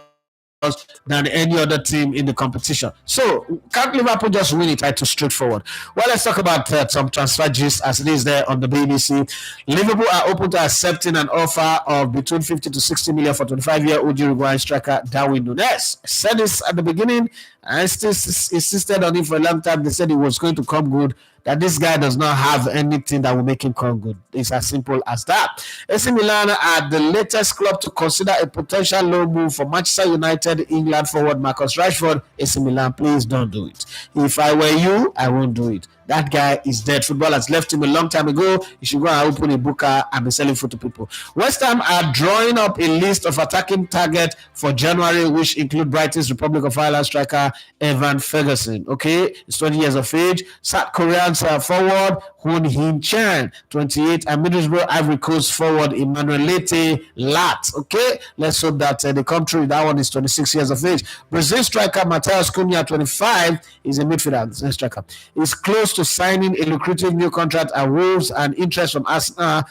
Speaker 3: than any other team in the competition. So, can't Liverpool just win it title straightforward? Well, let's talk about some transfer gist as it is there on the BBC. Liverpool are open to accepting an offer of between 50 to 60 million for 25-year-old Uruguayan striker Darwin Núñez. I said this at the beginning. I still insisted on it for a long time. They said it was going to come good, that this guy does not have anything that will make him come good. It's as simple as that. AC Milan are the latest club to consider a potential loan move for Manchester United England forward Marcus Rashford. AC Milan, please don't do it. If I were you, I won't do it. That guy is dead. Football has left him a long time ago. You should go and open a booker and be selling food to people. West Ham are drawing up a list of attacking targets for January, which include Brighton's Republic of Ireland striker Evan Ferguson. Okay, he's 20 years of age. South Korean forward Hoon Hin Chan, 28, and Middlesbrough Ivory Coast forward Emmanuel Lete Lat. Okay, let's hope that they come through. That one is 26 years of age. Brazil striker Matheus Cunha, 25, is a midfielder. Striker is close to to signing a lucrative new contract at Wolves, and interest from Arsenal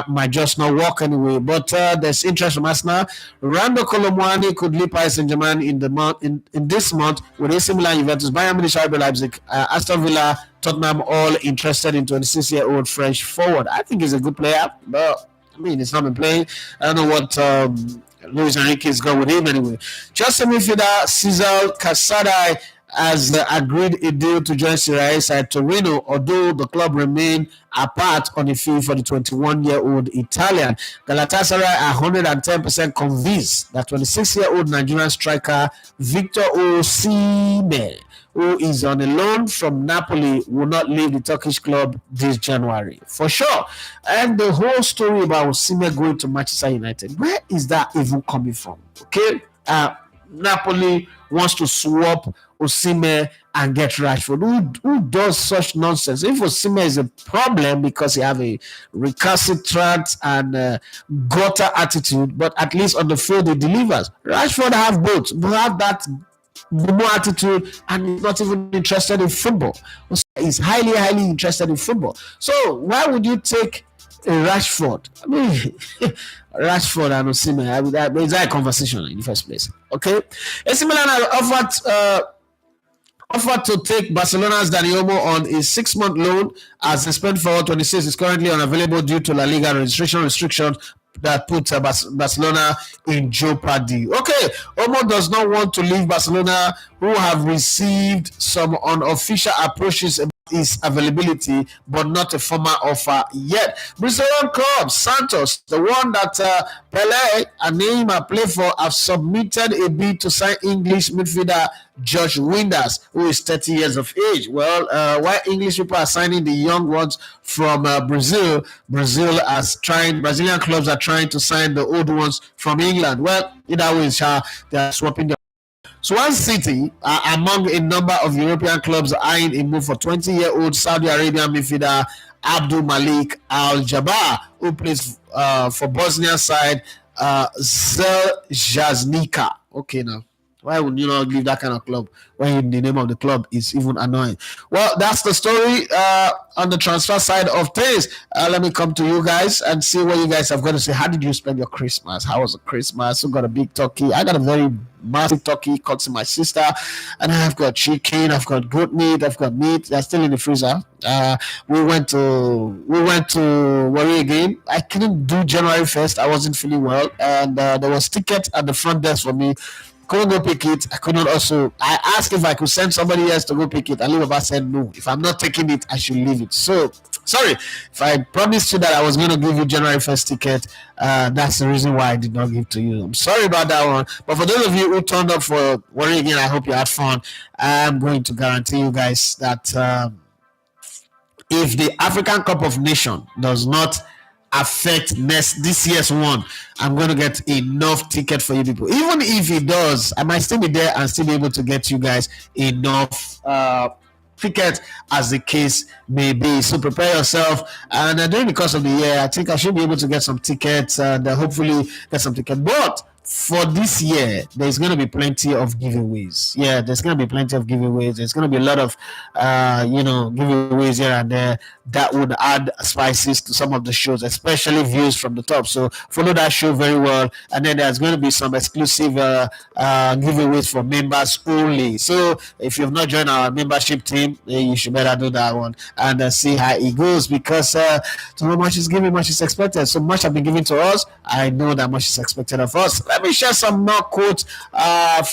Speaker 3: might just not work anyway. But there's interest from Arsenal. Rando Colomwani could leave Paris Saint-Germain in this month with AC Milan, Juventus, Bayern Munich, RB Leipzig, Aston Villa, Tottenham, all interested in 26-year-old French forward. I think he's a good player, but I mean, he's not been playing. I don't know what Luis Enrique's got with him anyway. Just midfielder Cesar Casadei has agreed a deal to join Serie A side Torino, although the club remain apart on a fee for the 21-year-old Italian. Galatasaray are 110% convinced that 26-year-old Nigerian striker Victor Osimhen, who is on a loan from Napoli, will not leave the Turkish club this January, for sure. And the whole story about Osimhen going to Manchester United, where is that even coming from? Okay, Napoli wants to swap Osimhen and get Rashford. Who does such nonsense? If Osimhen is a problem because he have a recalcitrant and gutter attitude, but at least on the field he delivers. Rashford have both, but have that more attitude and is not even interested in football. He's highly interested in football. So why would you take a Rashford? I mean, Rashford and Osimhen, it's a conversation in the first place. Okay, AC Milan offered to take Barcelona's Dani Olmo on a 6-month loan as the spend for 26 is currently unavailable due to La Liga registration restrictions that put Barcelona in jeopardy. Okay, Olmo does not want to leave Barcelona, who have received some unofficial approaches about his availability, but not a formal offer yet. Brazilian club Santos, the one that Pelé and Neymar play for, have submitted a bid to sign English midfielder Josh Winders, who is 30 years of age. Well, while English people are signing the young ones from Brazilian clubs are trying to sign the old ones from England. Well, either way, they are swapping their. Swansea City are among a number of European clubs eyeing a move for 20-year-old Saudi Arabian midfielder Abdul Malik Al-Jabbar, who plays for Bosnia side Željeznica. Okay, now, why would you not leave that kind of club when the name of the club is even annoying? Well, that's the story on the transfer side of things. Let me come to you guys and see what you guys have got to say. How did you spend your Christmas? How was the Christmas? Who got a big turkey? I got a very massive turkey cut to my sister, and I've got chicken, I've got goat meat, I've got meat. They're still in the freezer. We went to Warri again. I couldn't do January 1st. I wasn't feeling well, and there was ticket at the front desk for me. Couldn't go pick it. I asked if I could send somebody else to go pick it, and Liverpool said no. If I'm not taking it, I should leave it. So sorry if I promised you that I was going to give you January 1st ticket. That's the reason why I did not give to you. I'm sorry about that one. But for those of you who turned up for Warri again, I hope you had fun. I'm going to guarantee you guys that if the African Cup of Nations does not affect this year's one, I'm going to get enough ticket for you people. Even if it does, I might still be there and still be able to get you guys enough ticket, as the case may be. So prepare yourself, and during the course of the year, I think I should be able to get some tickets and hopefully get some tickets. But for this year, there's going to be plenty of giveaways. Yeah, there's going to be plenty of giveaways. There's going to be a lot of, giveaways here and there that would add spices to some of the shows, especially views from the top. So follow that show very well. And then there's going to be some exclusive giveaways for members only. So if you've not joined our membership team, you should better do that one and see how it goes, because so much is given, much is expected. So much has been given to us. I know that much is expected of us. Let me share some more quotes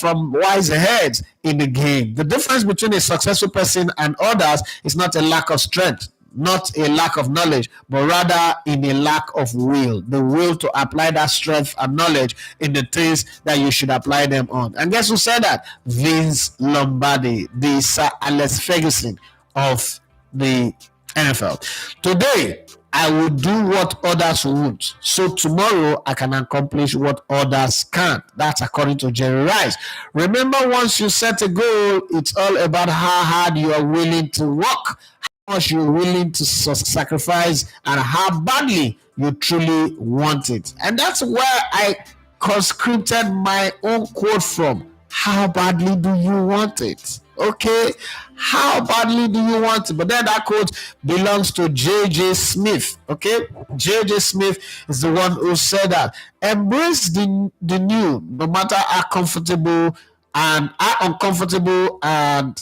Speaker 3: from wise heads in the game. The difference between a successful person and others is not a lack of strength, not a lack of knowledge, but rather in a lack of will. The will to apply that strength and knowledge in the things that you should apply them on. And guess who said that? Vince Lombardi, the Sir Alex Ferguson of the NFL. Today, I will do what others won't, so tomorrow I can accomplish what others can't. That's according to Jerry Rice. Remember, once you set a goal, it's all about how hard you are willing to work, how much you're willing to sacrifice, and how badly you truly want it. And that's where I conscripted my own quote from. How badly do you want it? Okay, how badly do you want it? But then that quote belongs to J.J. Smith. Okay, J.J. Smith is the one who said that. Embrace the new, no matter how comfortable and how uncomfortable, and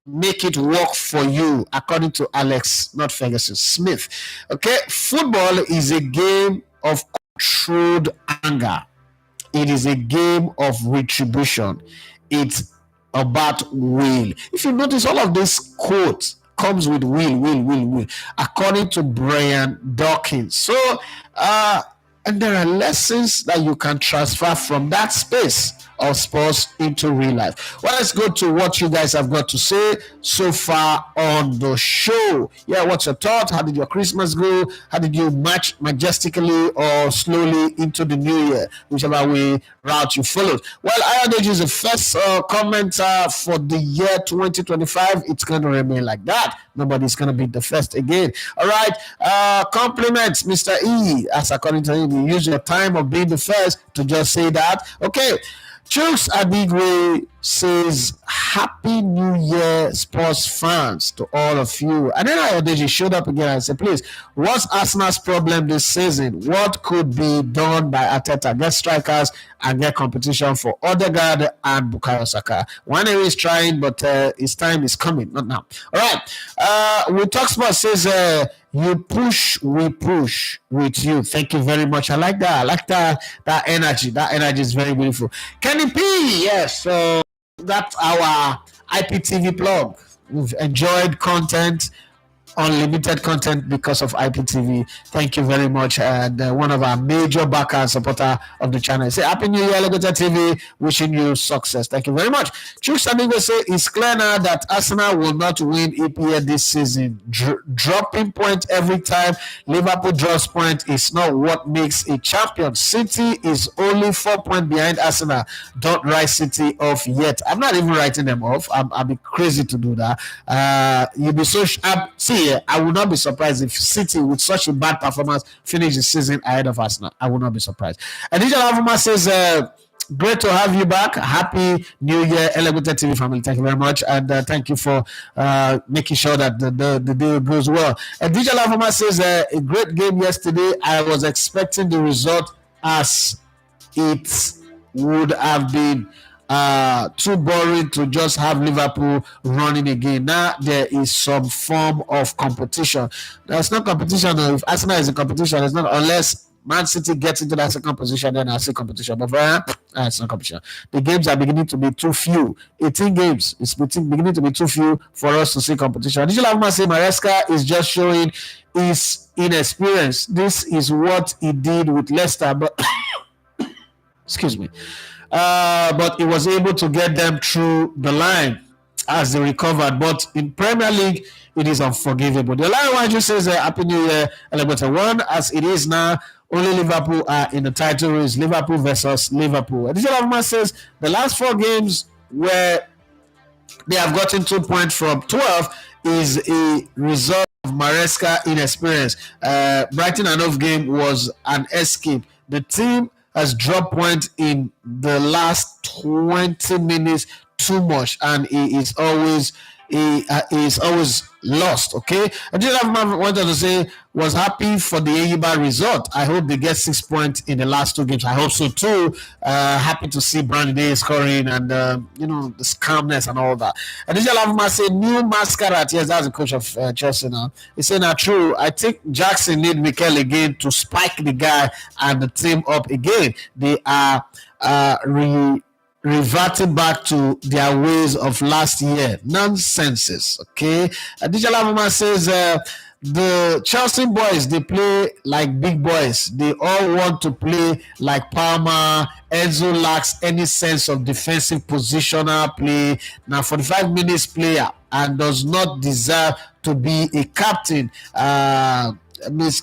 Speaker 3: make it work for you, according to Alex, not Ferguson, Smith. Okay, football is a game of controlled anger. It is a game of retribution. It's about will. If you notice, all of this quote comes with will, according to Brian Dawkins. So, and there are lessons that you can transfer from that space of sports into real life. Well, let's go to what you guys have got to say so far on the show. Yeah, what's your thought? How did your Christmas go? How did you march majestically or slowly into the new year? Whichever way route you followed. Well, Ayodeji is the first commenter for the year 2025. It's going to remain like that. Nobody's going to be the first again. All right. Compliments, Mr. E. As according to him, you use your time of being the first to just say that. Okay. Chooks Adigwe says, Happy New Year, sports fans, to all of you. And then Ayodeji showed up again and said, please, what's Arsenal's problem this season? What could be done by Arteta? Get strikers and get competition for Odegaard and Bukayo Saka. One is trying, but his time is coming, not now. All right. We Talk Sports says, you push, we push with you. Thank you very much. I like that. I like that energy. That energy is very beautiful. Kenny P, yes. So that's our IPTV plug. We've enjoyed content, unlimited content because of IPTV. Thank you very much. And one of our major backer and supporter of the channel. Say Happy New Year, Alligator TV. Wishing you success. Thank you very much. Chuk Samigo say it's clear now that Arsenal will not win EPL this season. Dropping point every time Liverpool draws point is not what makes a champion. City is only 4 points behind Arsenal. Don't write City off yet. I'm not even writing them off. I'll be crazy to do that. You'll be so see. I would not be surprised if City, with such a bad performance, finish the season ahead of Arsenal. I would not be surprised. And Digital Avuma says, great to have you back. Happy New Year, Elevated TV family. Thank you very much. And thank you for making sure that the deal goes well. And Digital Avuma says, a great game yesterday. I was expecting the result as it would have been too boring to just have Liverpool running again. Now there is some form of competition. There's no competition. If Arsenal is in competition, it's not unless Man City gets into that second position, then I see competition. But it's not competition. The games are beginning to be too few. 18 games. It's beginning to be too few for us to see competition. Digital Avuma say Maresca is just showing his inexperience. This is what he did with Leicester, but excuse me. But he was able to get them through the line as they recovered. But in Premier League, it is unforgivable. The line one just says Happy New Year, Elevator 1. As it is now, only Liverpool are in the title race. Liverpool versus Liverpool. Digital Avuma says the last 4 games where they have gotten 2 points from 12 is a result of Maresca inexperience. Brighton and Hove game was an escape. The team has dropped points in the last 20 minutes too much, and he is always lost. Okay, I just wanted to say was happy for the Eyiba result. I hope they get 6 points in the last 2 games. I hope so too. Happy to see Brandon Day scoring and this calmness and all that. And Digital Avuma say new masquerade. Yes, that's the coach of Chelsea now. He said, "Now true. I think Jackson need Mikel again to spike the guy and the team up again. They are reverting back to their ways of last year. Nonsenses." Okay. Digital Avuma says the Chelsea boys, they play like big boys. They all want to play like Palmer. Enzo lacks any sense of defensive positional play. Now 45 minutes player and does not deserve to be a captain. I miss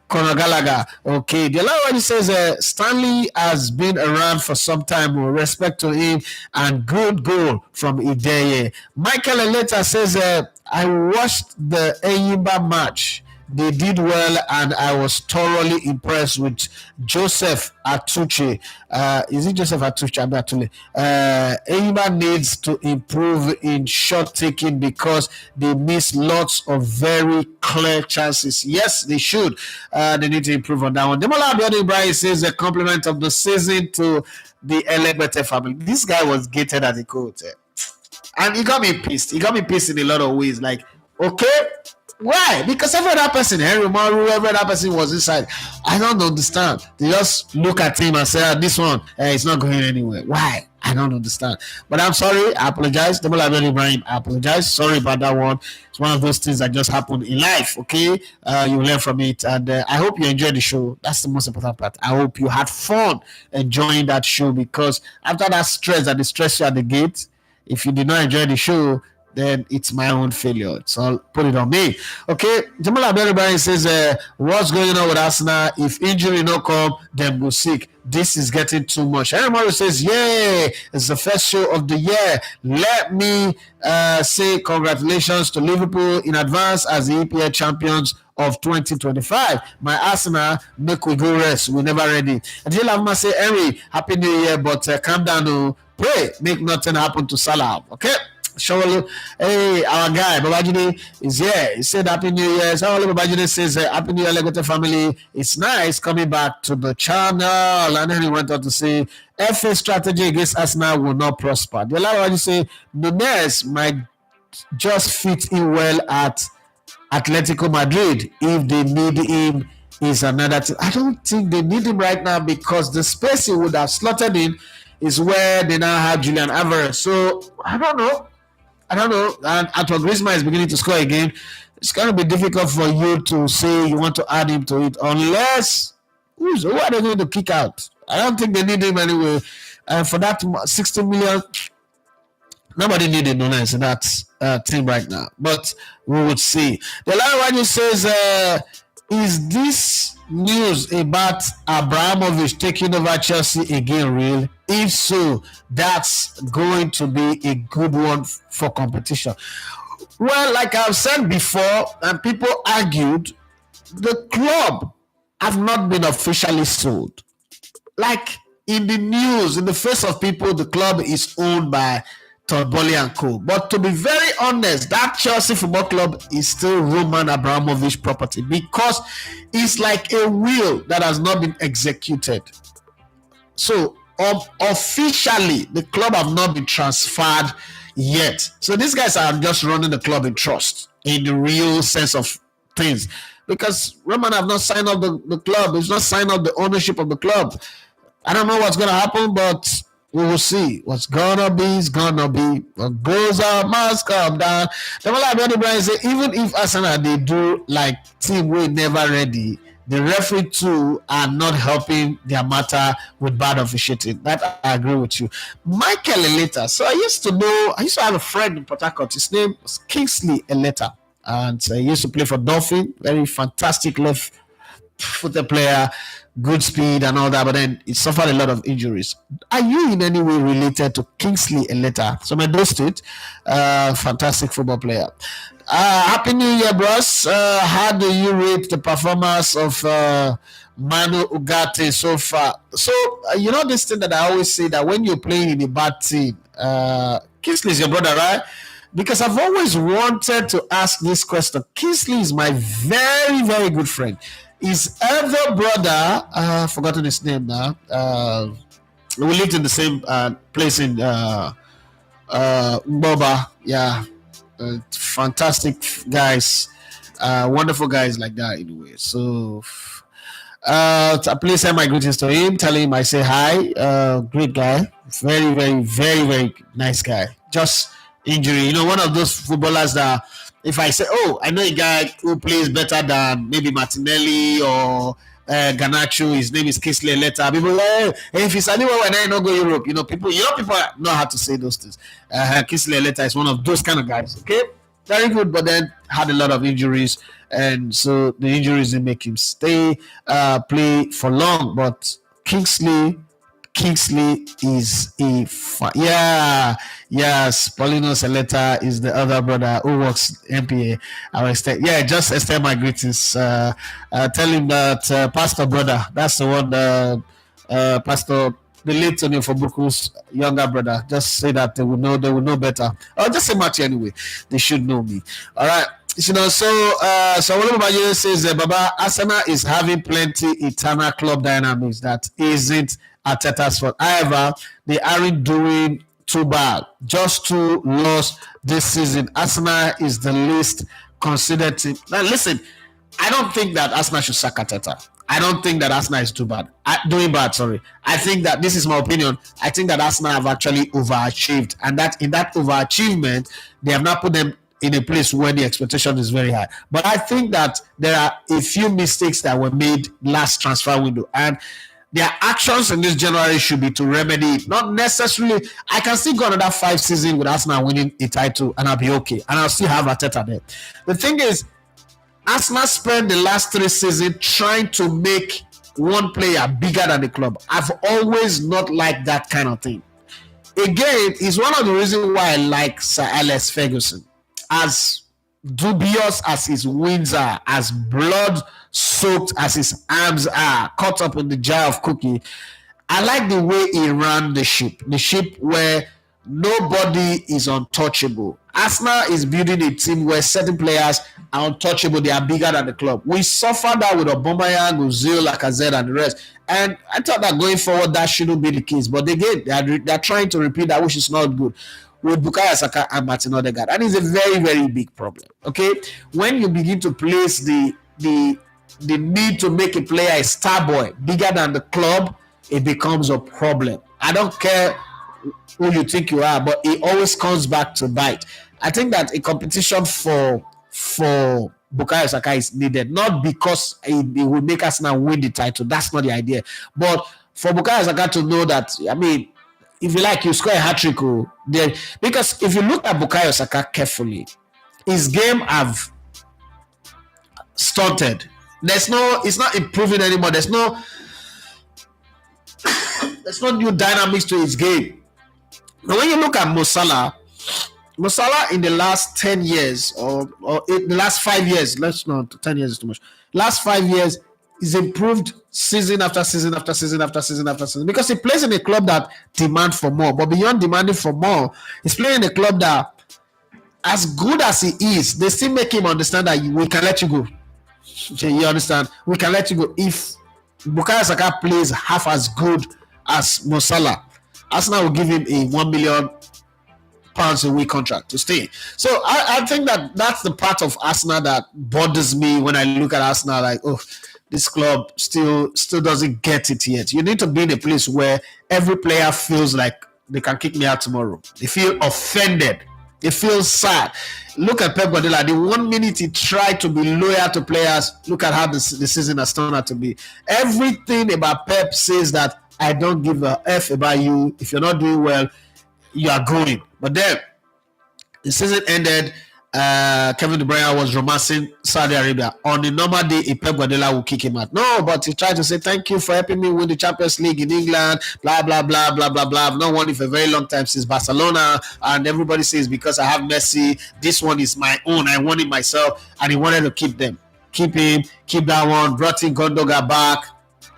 Speaker 3: Conor Gallagher. Okay, the other one says Stanley has been around for some time. Respect to him and good goal from Ideye. Michael Eleta says I watched the Enyimba match. they did well, and I was thoroughly impressed with Joseph Atuche. Is it Joseph Atuche? Enyimba needs to improve in shot taking because they miss lots of very clear chances. Yes, they should. They need to improve on that one. Demola Abiodun Ibrahim says a compliment of the season to the Elegbete family. This guy was gated at the court. And he got me pissed. He got me pissed in a lot of ways. Like, okay, why? Because every other person, Henry Maru, every other person was inside. I don't understand. They just look at him and say, this one, it's not going anywhere. Why? I don't understand. But I'm sorry. I apologize. Demola Abiodun Ibrahim, I apologize. Sorry about that one. It's one of those things that just happened in life, okay? You learn from it. And I hope you enjoyed the show. That's the most important part. I hope you had fun enjoying that show, because after that stress that they stress you at the gate, if you did not enjoy the show, then it's my own failure. So put it on me. Okay, Jamal Abdul says, what's going on with Arsenal? If injury no come, then we'll sick. This is getting too much. Henry Morris says, yay, it's the first show of the year. Let me say congratulations to Liverpool in advance as the EPL champions of 2025. My Arsenal, make we go rest. We're never ready. And Lavma say, Henry, happy new year, but calm down. Pray, make nothing happen to Salah. Okay? Shawolu, hey, our guy Babajide is here. He said happy new year. Shawolu Babajide says happy new year, Legote family. It's nice coming back to the channel. And then he went on to say FA strategy against Arsenal will not prosper. The other one, you say Nunes might just fit in well at Atletico Madrid. If they need him, is another thing. I don't think they need him right now, because the space he would have slotted in is where they now have Julian Alvarez. So I don't know. And Antoine Griezmann is beginning to score again. It's going to be difficult for you to say you want to add him to it, unless who are they going to kick out? I don't think they need him anyway. For that 60 million, nobody needed Nunes in that team right now. But we would see. The last one says, is this news about Abramovich taking over Chelsea again real? If so, that's going to be a good one for competition. Well, like I've said before, and people argued, the club have not been officially sold. Like in the news, in the face of people, the club is owned by Todd Boehly and Co. But to be very honest, that Chelsea Football Club is still Roman Abramovich property, because it's like a will that has not been executed. So officially, the club have not been transferred yet. So these guys are just running the club in trust, in the real sense of things, because Roman have not signed up the club. He's not signed up the ownership of the club. I don't know what's going to happen, but we will see. What's gonna be is gonna be. What goes up must come down. Brian say, even if Arsenal they do like team we never ready, the referee too are not helping their matter with bad officiating. That I agree with you. Michael Eleta. So I used to have a friend in Port Harcourt. His name was Kingsley Eleta, and he used to play for Dolphin. Very fantastic left-footed player. Good speed and all that, but then it suffered a lot of injuries. Are you in any way related to Kingsley Eleta? So my State, fantastic football player. Happy New Year, bros. How do you rate the performance of Manu Ugarte so far? So you know this thing that I always say, that when you're playing in a bad team, Kingsley is your brother, right? Because I've always wanted to ask this question. Kingsley is my very, very good friend. His elder brother, I've forgotten his name now. We lived in the same place in Mboba. Yeah, fantastic guys, wonderful guys like that. Anyway, so please send my greetings to him. Tell him I say hi. Great guy, very, very, very, very nice guy. Just injury, you know, one of those footballers that, if I say, oh, I know a guy who plays better than maybe Martinelli or Garnacho, his name is Kingsley Eleta. People, if it's anywhere when I not go Europe, people know how to say those things. Kingsley Eleta is one of those kind of guys. Okay, very good, but then had a lot of injuries, and so the injuries didn't make him play for long. But Kingsley Kingsley is yes. Paulino Seleta is the other brother who works MPA. Just extend my greetings. Tell him that Pastor brother, that's the one. Pastor, the late Tony Fobuku's younger brother. Just say that they will know better. Or just say Matthew anyway. They should know me. All right. So Babaye says Baba Arsenal is having plenty eternal club dynamics that isn't Arteta's fault. However, they aren't doing too bad. Just 2 losses this season. Arsenal is the least considered team. Now listen, I don't think that Arsenal should sack Arteta. I don't think that Arsenal is doing bad. Sorry. I think that this is my opinion. I think that Arsenal have actually overachieved, and that in that overachievement, they have not put them in a place where the expectation is very high. But I think that there are a few mistakes that were made last transfer window, and their actions in this January should be to remedy it. Not necessarily. I can still go another 5 seasons with Arsenal winning a title, and I'll be okay, and I'll still have Arteta there. The thing is, Arsenal spent the last 3 seasons trying to make one player bigger than the club. I've always not liked that kind of thing. Again, it's one of the reasons why I like Sir Alex Ferguson. As dubious as his wins are, as blood-soaked as his arms are, caught up in the jar of cookie, I like the way he ran the ship where nobody is untouchable. Arsenal is building a team where certain players are untouchable. They are bigger than the club. We suffered that with Aubameyang, Ozil, Lacazette, and the rest. And I thought that going forward, that shouldn't be the case. But again, they are trying to repeat that, which is not good, with Bukayo Saka and Martin Odegaard. And it's a very, very big problem. Okay? When you begin to place the need to make a player a star boy bigger than the club, it becomes a problem. I don't care who you think you are, but it always comes back to bite. I think that a competition for Bukayo Saka is needed, not because it will make us now win the title. That's not the idea. But for Bukayo Saka to know that, I mean, if you like, you score a hat-trick. Because if you look at Bukayo Saka carefully, his game have stunted. It's not improving anymore. There's no new dynamics to his game. Now, when you look at Mo Salah in the last 10 years or in the last 5 years, let's not 10 years is too much. Last 5 years, he's improved season after season after season after season after season because he plays in a club that demands for more. But beyond demanding for more, he's playing in a club that, as good as he is, they still make him understand that we can let you go. You understand? We can let you go. If Bukayo Saka plays half as good as Mo Salah, Arsenal will give him a £1 million a week contract to stay. So I think that that's the part of Arsenal that bothers me when I look at Arsenal. Like, oh, this club still doesn't get it yet. You need to be in a place where every player feels like they can kick me out tomorrow. They feel offended. They feel sad. Look at Pep Guardiola. The 1 minute he tried to be loyal to players, look at how the season has turned out to be. Everything about Pep says that I don't give a F about you. If you're not doing well, you are going. But then the season ended. Kevin De Bruyne was romancing Saudi Arabia. On the normal day, Pep Guardiola will kick him out. No, but he tried to say, thank you for helping me win the Champions League in England, blah, blah, blah, blah, blah, blah. I've not won it for a very long time since Barcelona. And everybody says, because I have Messi, this one is my own. I won it myself. And he wanted to keep them. Keep him, keep that one. Brought in Gundogan back.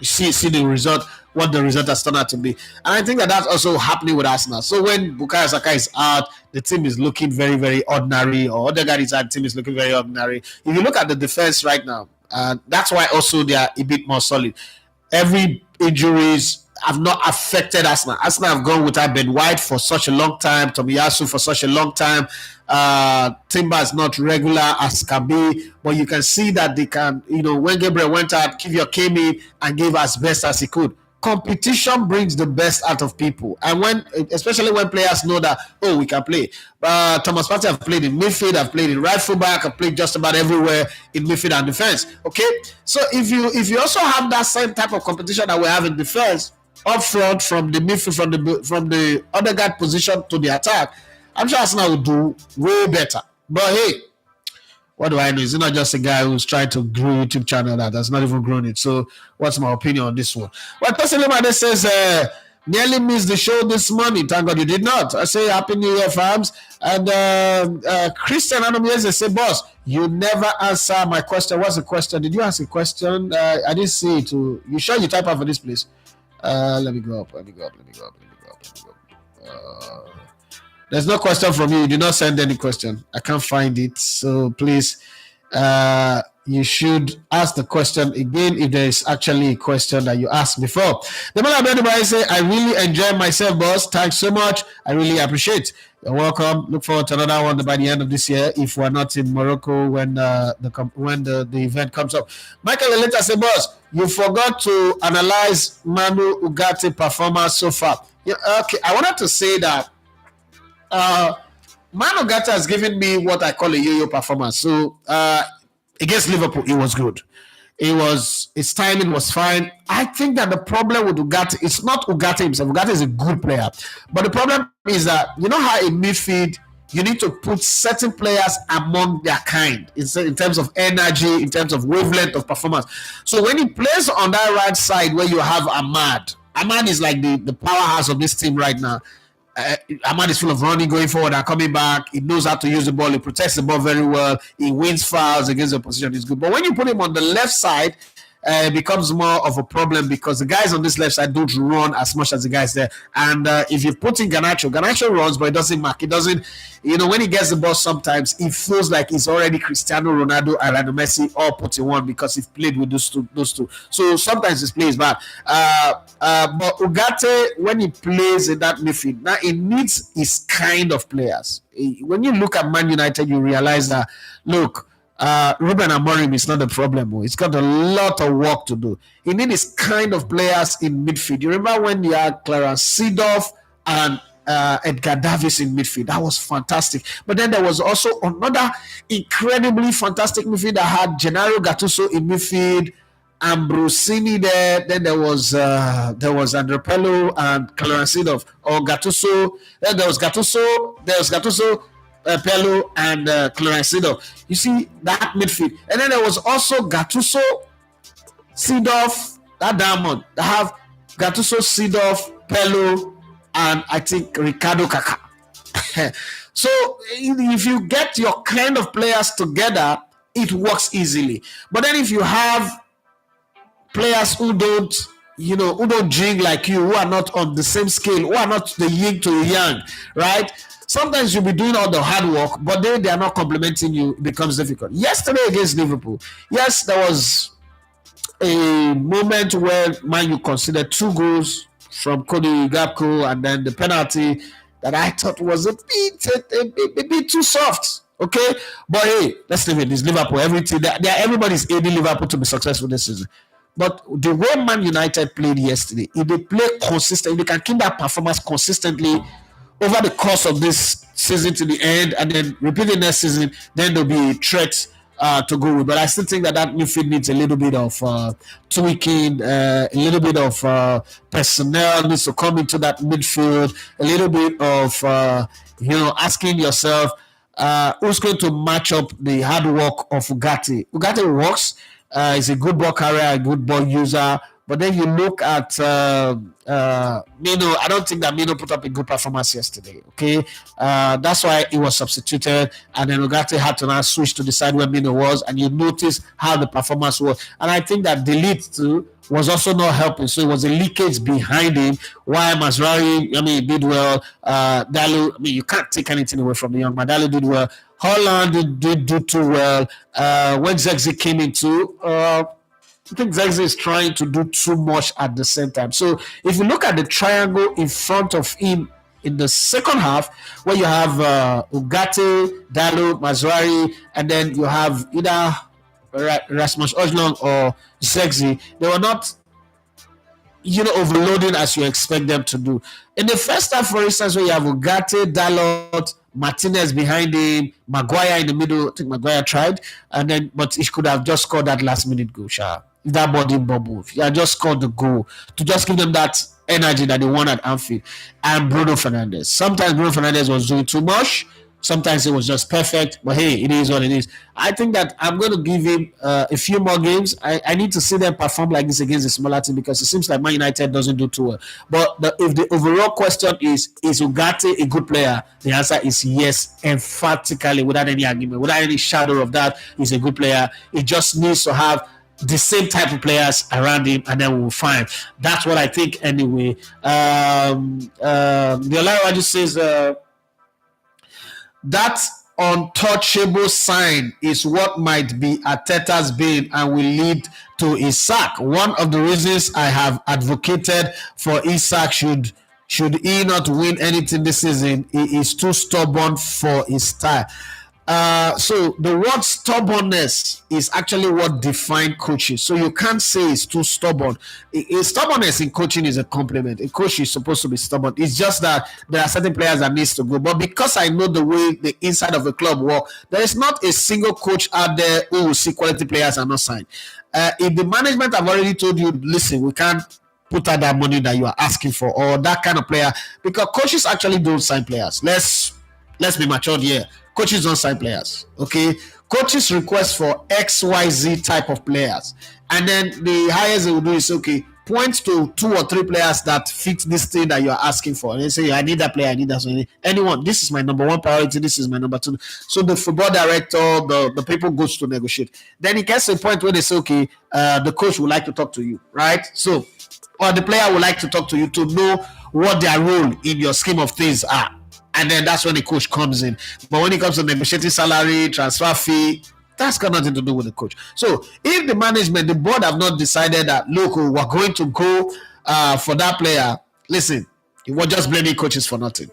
Speaker 3: See the result. What the result has turned out to be. And I think that that's also happening with Arsenal. So when Bukayo Saka is out, the team is looking very, very ordinary, or Odegaard is out, the team is looking very ordinary. If you look at the defense right now, that's why also they are a bit more solid. Every injuries have not affected Arsenal. Arsenal have gone without Ben White for such a long time, Tomiyasu for such a long time. Timber is not regular as can be, but you can see that they can, when Gabriel went out, Kivior came in and gave as best as he could. Competition brings the best out of people, and especially when players know that, oh, we can play. Thomas Partey have played in midfield, have played in right full back, have played just about everywhere in midfield and defense. Okay, so if you also have that same type of competition that we have in defense up front, from the midfield, from the Odegaard position to the attack, I'm sure Arsenal will do way better. But hey, what do I know? Is it not just a guy who's trying to grow a YouTube channel that has not even grown it? So what's my opinion on this one? Well, personally, my dad says, Nearly missed the show this morning. Thank God you did not. I say Happy New Year, fams. And Christian Anomieze say, boss, you never answer my question. What's the question? Did you ask a question? I didn't see it. You sure you type out for this, please? Let me go up. There's no question from you. You did not send any question. I can't find it. So please, you should ask the question again if there is actually a question that you asked before. The man everybody say, I really enjoy myself, boss. Thanks so much. I really appreciate. You're welcome. Look forward to another one by the end of this year if we're not in Morocco when the event comes up. Michael Eleta say, boss, you forgot to analyze Manu Ugarte performance so far. Yeah, okay, I wanted to say that Manu Ugarte has given me what I call a yo-yo performance. So against Liverpool, it was good. His timing was fine. I think that the problem with Ugarte, it's not Ugarte himself. Ugarte is a good player. But the problem is that, you know how in midfield, you need to put certain players among their kind in terms of energy, in terms of wavelength of performance. So when he plays on that right side where you have Ahmad is like the powerhouse of this team right now. Ahmad is full of running, going forward and coming back. He knows how to use the ball. He protects the ball very well. He wins fouls against the opposition. It's good. But when you put him on the left side, it becomes more of a problem because the guys on this left side don't run as much as the guys there. And if you put in Garnacho runs, but it doesn't mark. It doesn't, when he gets the ball sometimes, it feels like he's already Cristiano Ronaldo and Lionel Messi all put in one because he's played with those two. So sometimes his play is bad. But Ugarte, when he plays in that midfield, now it needs his kind of players. When you look at Man United, you realize that, look, Ruben Amorim is not the problem. He's got a lot of work to do. He needs his kind of players in midfield. You remember when you had Clarence Seedorf and Edgar Davies in midfield? That was fantastic. But then there was also another incredibly fantastic midfield that had Gennaro Gattuso in midfield, Ambrosini there. Then there was Andre Pello and Clarence Seedorf or Gattuso. Then there was Gattuso. Pello and Clarence Seedorf. You see that midfield, and then there was also Gattuso, Seedorf, that diamond. They have Gattuso, Seedorf, Pello, and I think Ricardo Kaká. So if you get your kind of players together, it works easily. But then if you have players who don't drink like you, who are not on the same scale, who are not the yin to the yang, right? Sometimes you'll be doing all the hard work, but they are not complimenting you. It becomes difficult. Yesterday against Liverpool, yes, there was a moment where Man U considered 2 goals from Cody Gakpo, and then the penalty that I thought was a bit too soft. Okay, but hey, let's leave it. It's Liverpool. Everybody's aiding Liverpool to be successful this season. But the way Man United played yesterday, if they play consistently, they can keep that performance consistently over the course of this season to the end, and then repeat the next season, then there'll be a threat to go with. But I still think that midfield needs a little bit of tweaking, a little bit of personnel needs to come into that midfield, a little bit of asking yourself who's going to match up the hard work of Ugarte. Ugarte works. He's a good ball carrier, a good ball user. But then you look at Mino. I don't think that Mino put up a good performance yesterday. Okay, that's why he was substituted, and then Ugarte had to now switch to decide where Mino was, and you notice how the performance was. And I think that Delete too was also not helping. So it was a leakage behind him. Why Mazraoui, did well. Dalu, you can't take anything away from the young man. Dalu did well. Holland did do too well. When Zexi came into, I think Zexi is trying to do too much at the same time. So if you look at the triangle in front of him in the second half, where you have Ugarte, Dalu, Mazraoui, and then you have either Rasmus Højlund or Zexi, they were not overloading as you expect them to do. In the first half, for instance, where you have Ugarte, Dalot, Martinez behind him, Maguire in the middle. I think Maguire tried, but he could have just scored that last minute goal. If that ball didn't bubble, he had just scored the goal to just give them that energy that they won at Anfield. And Bruno Fernandes. Sometimes Bruno Fernandes was doing too much. Sometimes it was just perfect, but hey, it is what it is. I think that I'm going to give him a few more games. I need to see them perform like this against the smaller team because it seems like Man United doesn't do too well. But if the overall question is Ugarte a good player? The answer is yes, emphatically, without any argument, without any shadow of that. He's a good player. He just needs to have the same type of players around him, and then we'll find. That's what I think anyway. The Olaiwaju says that untouchable sign is what might be Arteta's bane and will lead to his sack. One of the reasons I have advocated for his sack should he not win anything this season, he is too stubborn for his style. So the word stubbornness is actually what defines coaches. So you can't say it's too stubborn. Stubbornness in coaching is a compliment. A coach is supposed to be stubborn. It's just that there are certain players that needs to go. But because I know the way the inside of a club work, there is not a single coach out there who will see quality players and not sign. If the management have already told you, listen, we can't put out that money that you are asking for, or that kind of player, because coaches actually don't sign players. Let's be matured here. Coaches don't sign players, okay? Coaches request for XYZ type of players, and then the highest they will do is, okay, point to 2 or 3 players that fit this thing that you're asking for. And they say, I need that player, I need that. So anyone, this is my number 1 priority, this is my number 2. So the football director, the people goes to negotiate. Then it gets to a point where they say, okay, the coach would like to talk to you, right? So, or the player would like to talk to you to know what their role in your scheme of things are. And then that's when the coach comes in. But when it comes to negotiating salary, transfer fee, that's got nothing to do with the coach. So if the management, the board have not decided that, look, we're going to go for that player, listen, we're just blaming coaches for nothing.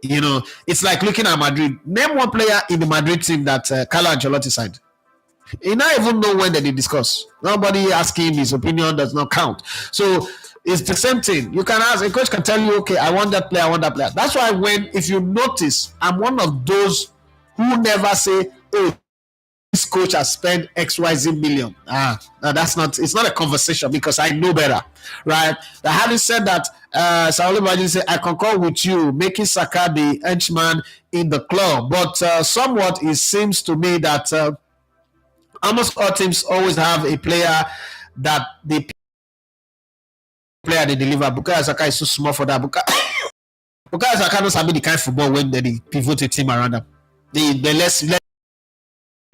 Speaker 3: You know, it's like looking at Madrid. Name one player in the Madrid team that Carlo Ancelotti signed. He not even know when they discuss. Nobody asking his opinion does not count. So it's the same thing. You can ask, a coach can tell you, okay, I want that player, I want that player. That's why if you notice, I'm one of those who never say, oh, this coach has spent XYZ million. No, it's not a conversation because I know better, right? But having said that, Saul Imagine say, I concur with you, making Saka the henchman in the club. But somewhat it seems to me that almost all teams always have a player that they deliver. Bukayo Saka is so small for that. Bukayo Saka knows how the kind of football when they pivot a team around them. They less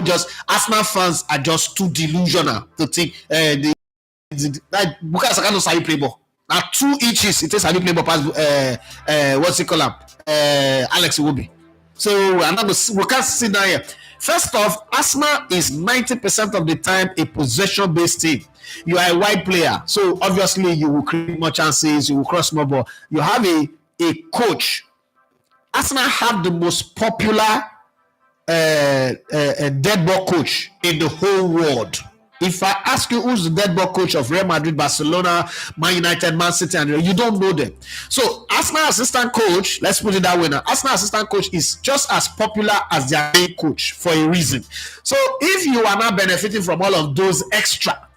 Speaker 3: just Arsenal fans are just too delusional to think Bukayo Saka knows how you play ball. Now 2 inches it takes how you play ball past what's it called Alex Iwobi. So we can't sit down here. First off, Arsenal is 90% of the time a possession-based team. You are a wide player, so obviously you will create more chances, you will cross more ball. You have a coach. Arsenal have the most popular dead ball coach in the whole world. If I ask you who's the dead ball coach of Real Madrid, Barcelona, Man United, Man City, and you don't know them. So Arsenal assistant coach, let's put it that way now. Arsenal assistant coach is just as popular as their main coach for a reason. So if you are not benefiting from all of those extra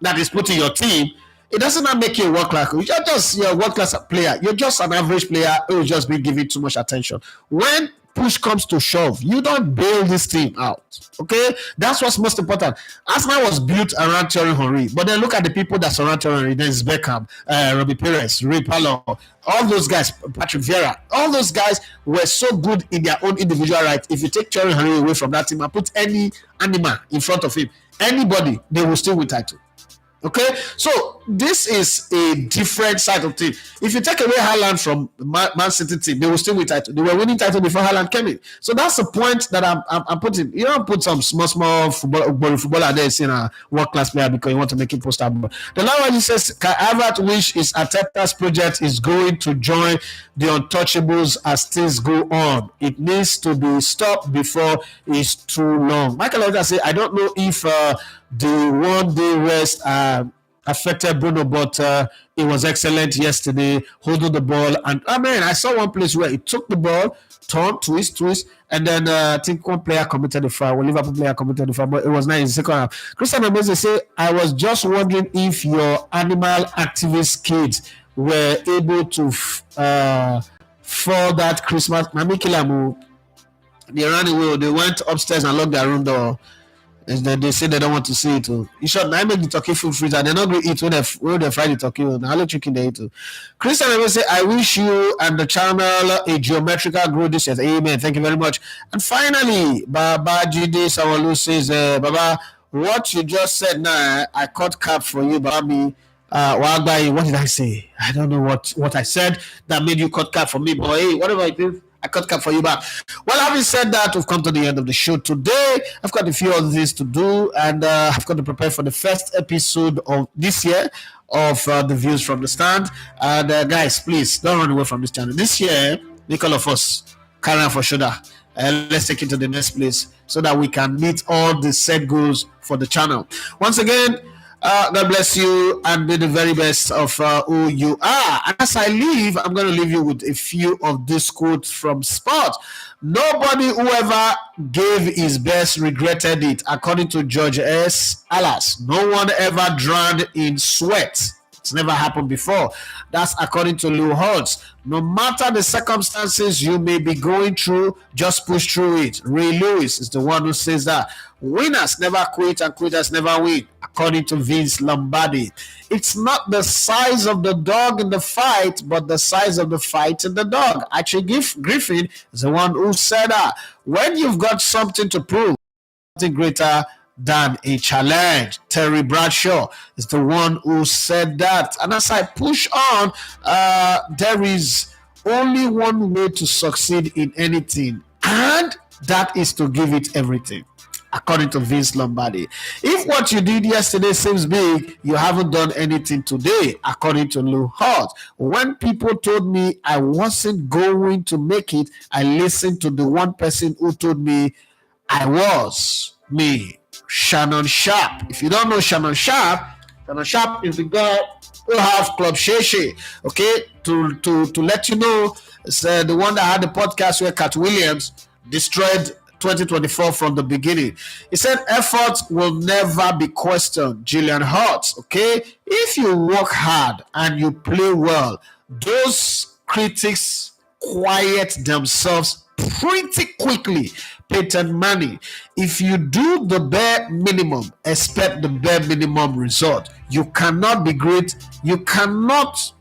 Speaker 3: that is put in your team, it doesn't not make you a world class coach. You're just a world class player. You're just an average player who will just be given too much attention. When push comes to shove, you don't bail this team out. Okay, that's what's most important. Arsenal was built around Thierry Henry, but then look at the people that surround Thierry Henry. There's Beckham, Robbie Perez, Ray Pallo, all those guys, Patrick Vieira. All those guys were so good in their own individual right. If you take Thierry Henry away from that team and put any animal in front of him, anybody, they will still win title. Okay, so this is a different side of thing. If you take away Haaland from Man City team, they will still win title. They were winning title before Haaland came in. So that's the point that I'm putting. You don't put some small footballer there in a world class player because you want to make him poster. The last one he says, can Havertz wish his Arteta's project is going to join the untouchables as things go on. It needs to be stopped before it's too long. Michael Oda say, I don't know if the 1 day rest affected Bruno, but it was excellent yesterday, holding the ball. And I saw one place where he took the ball, turn, twist, and then I think one player committed the foul. Well, Liverpool player committed the foul, but it was nice in the second half. Christian Ameze say, I was just wondering if your animal activist kids were able to for that Christmas. They ran away. They went upstairs and locked their room door. And then they say they don't want to see it. In short, I make the turkey food freezer. They're not going to eat when they fry the turkey. Now look chicken they eat too. Christian will say, I wish you and the channel a geometrical growth this year. Amen. Thank you very much. And finally, Baba GD Sawalu says, Baba, what you just said now, I cut cap for you, Baba. What did I say? I don't know what I said that made you cut cap for me, but hey, whatever it is, I cut cap for you back. Well, having said that, we've come to the end of the show today. I've got a few other things to do, and I've got to prepare for the first episode of this year of the Views from the Stand. And guys, please don't run away from this channel. This year, make all of us carry on for shoulder. Let's take it to the next place so that we can meet all the set goals for the channel. Once again, God bless you and be the very best of who you are. And as I leave, I'm going to leave you with a few of these quotes from sport. Nobody who ever gave his best regretted it, according to George S. Alas. No one ever drowned in sweat. It's never happened before. That's according to Lou Holtz. No matter the circumstances you may be going through, just push through it. Ray Lewis is the one who says that. Winners never quit and quitters never win, according to Vince Lombardi. It's not the size of the dog in the fight, but the size of the fight in the dog. Actually, Griffin is the one who said that. When you've got something to prove, something greater than a challenge. Terry Bradshaw is the one who said that. And as I push on, there is only one way to succeed in anything, and that is to give it everything, according to Vince Lombardi. If what you did yesterday seems big, you haven't done anything today, according to Lou Hart. When people told me I wasn't going to make it, I listened to the one person who told me I was. Me, Shannon Sharp. If you don't know Shannon Sharp is the guy who have Club Sheshe. Okay, to let you know, it's the one that had the podcast where Cat Williams destroyed 2024 from the beginning. He said effort will never be questioned. Gillian Hart. Okay, if you work hard and you play well, those critics quiet themselves pretty quickly. Peyton Manning. If you do the bare minimum, expect the bare minimum result. You cannot be great. You cannot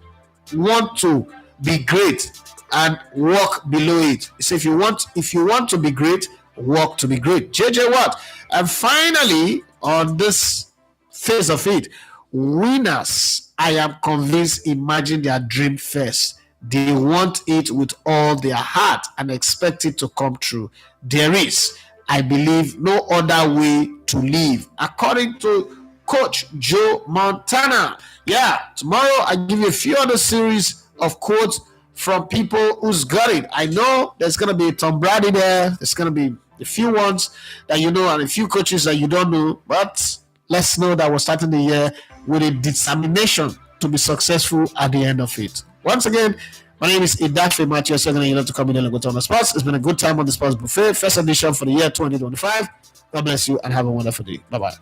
Speaker 3: want to be great and work below it. So if you want to be great, work to be great. JJ Watt. And finally, on this phase of it, winners, I am convinced, imagine their dream first. They want it with all their heart and expect it to come true. There is, I believe, no other way to live, according to Coach Joe Montana. Yeah, tomorrow I give you a few other series of quotes from people who's got it. I know there's going to be Tom Brady there. There's going to be a few ones that you know and a few coaches that you don't know. But let's know that we're starting the year with a determination to be successful at the end of it. Once again, my name is Idafe Matthew. You love to come in and go to on the sports. It's been a good time on the sports buffet. First edition for the year 2025. God bless you and have a wonderful day. Bye-bye.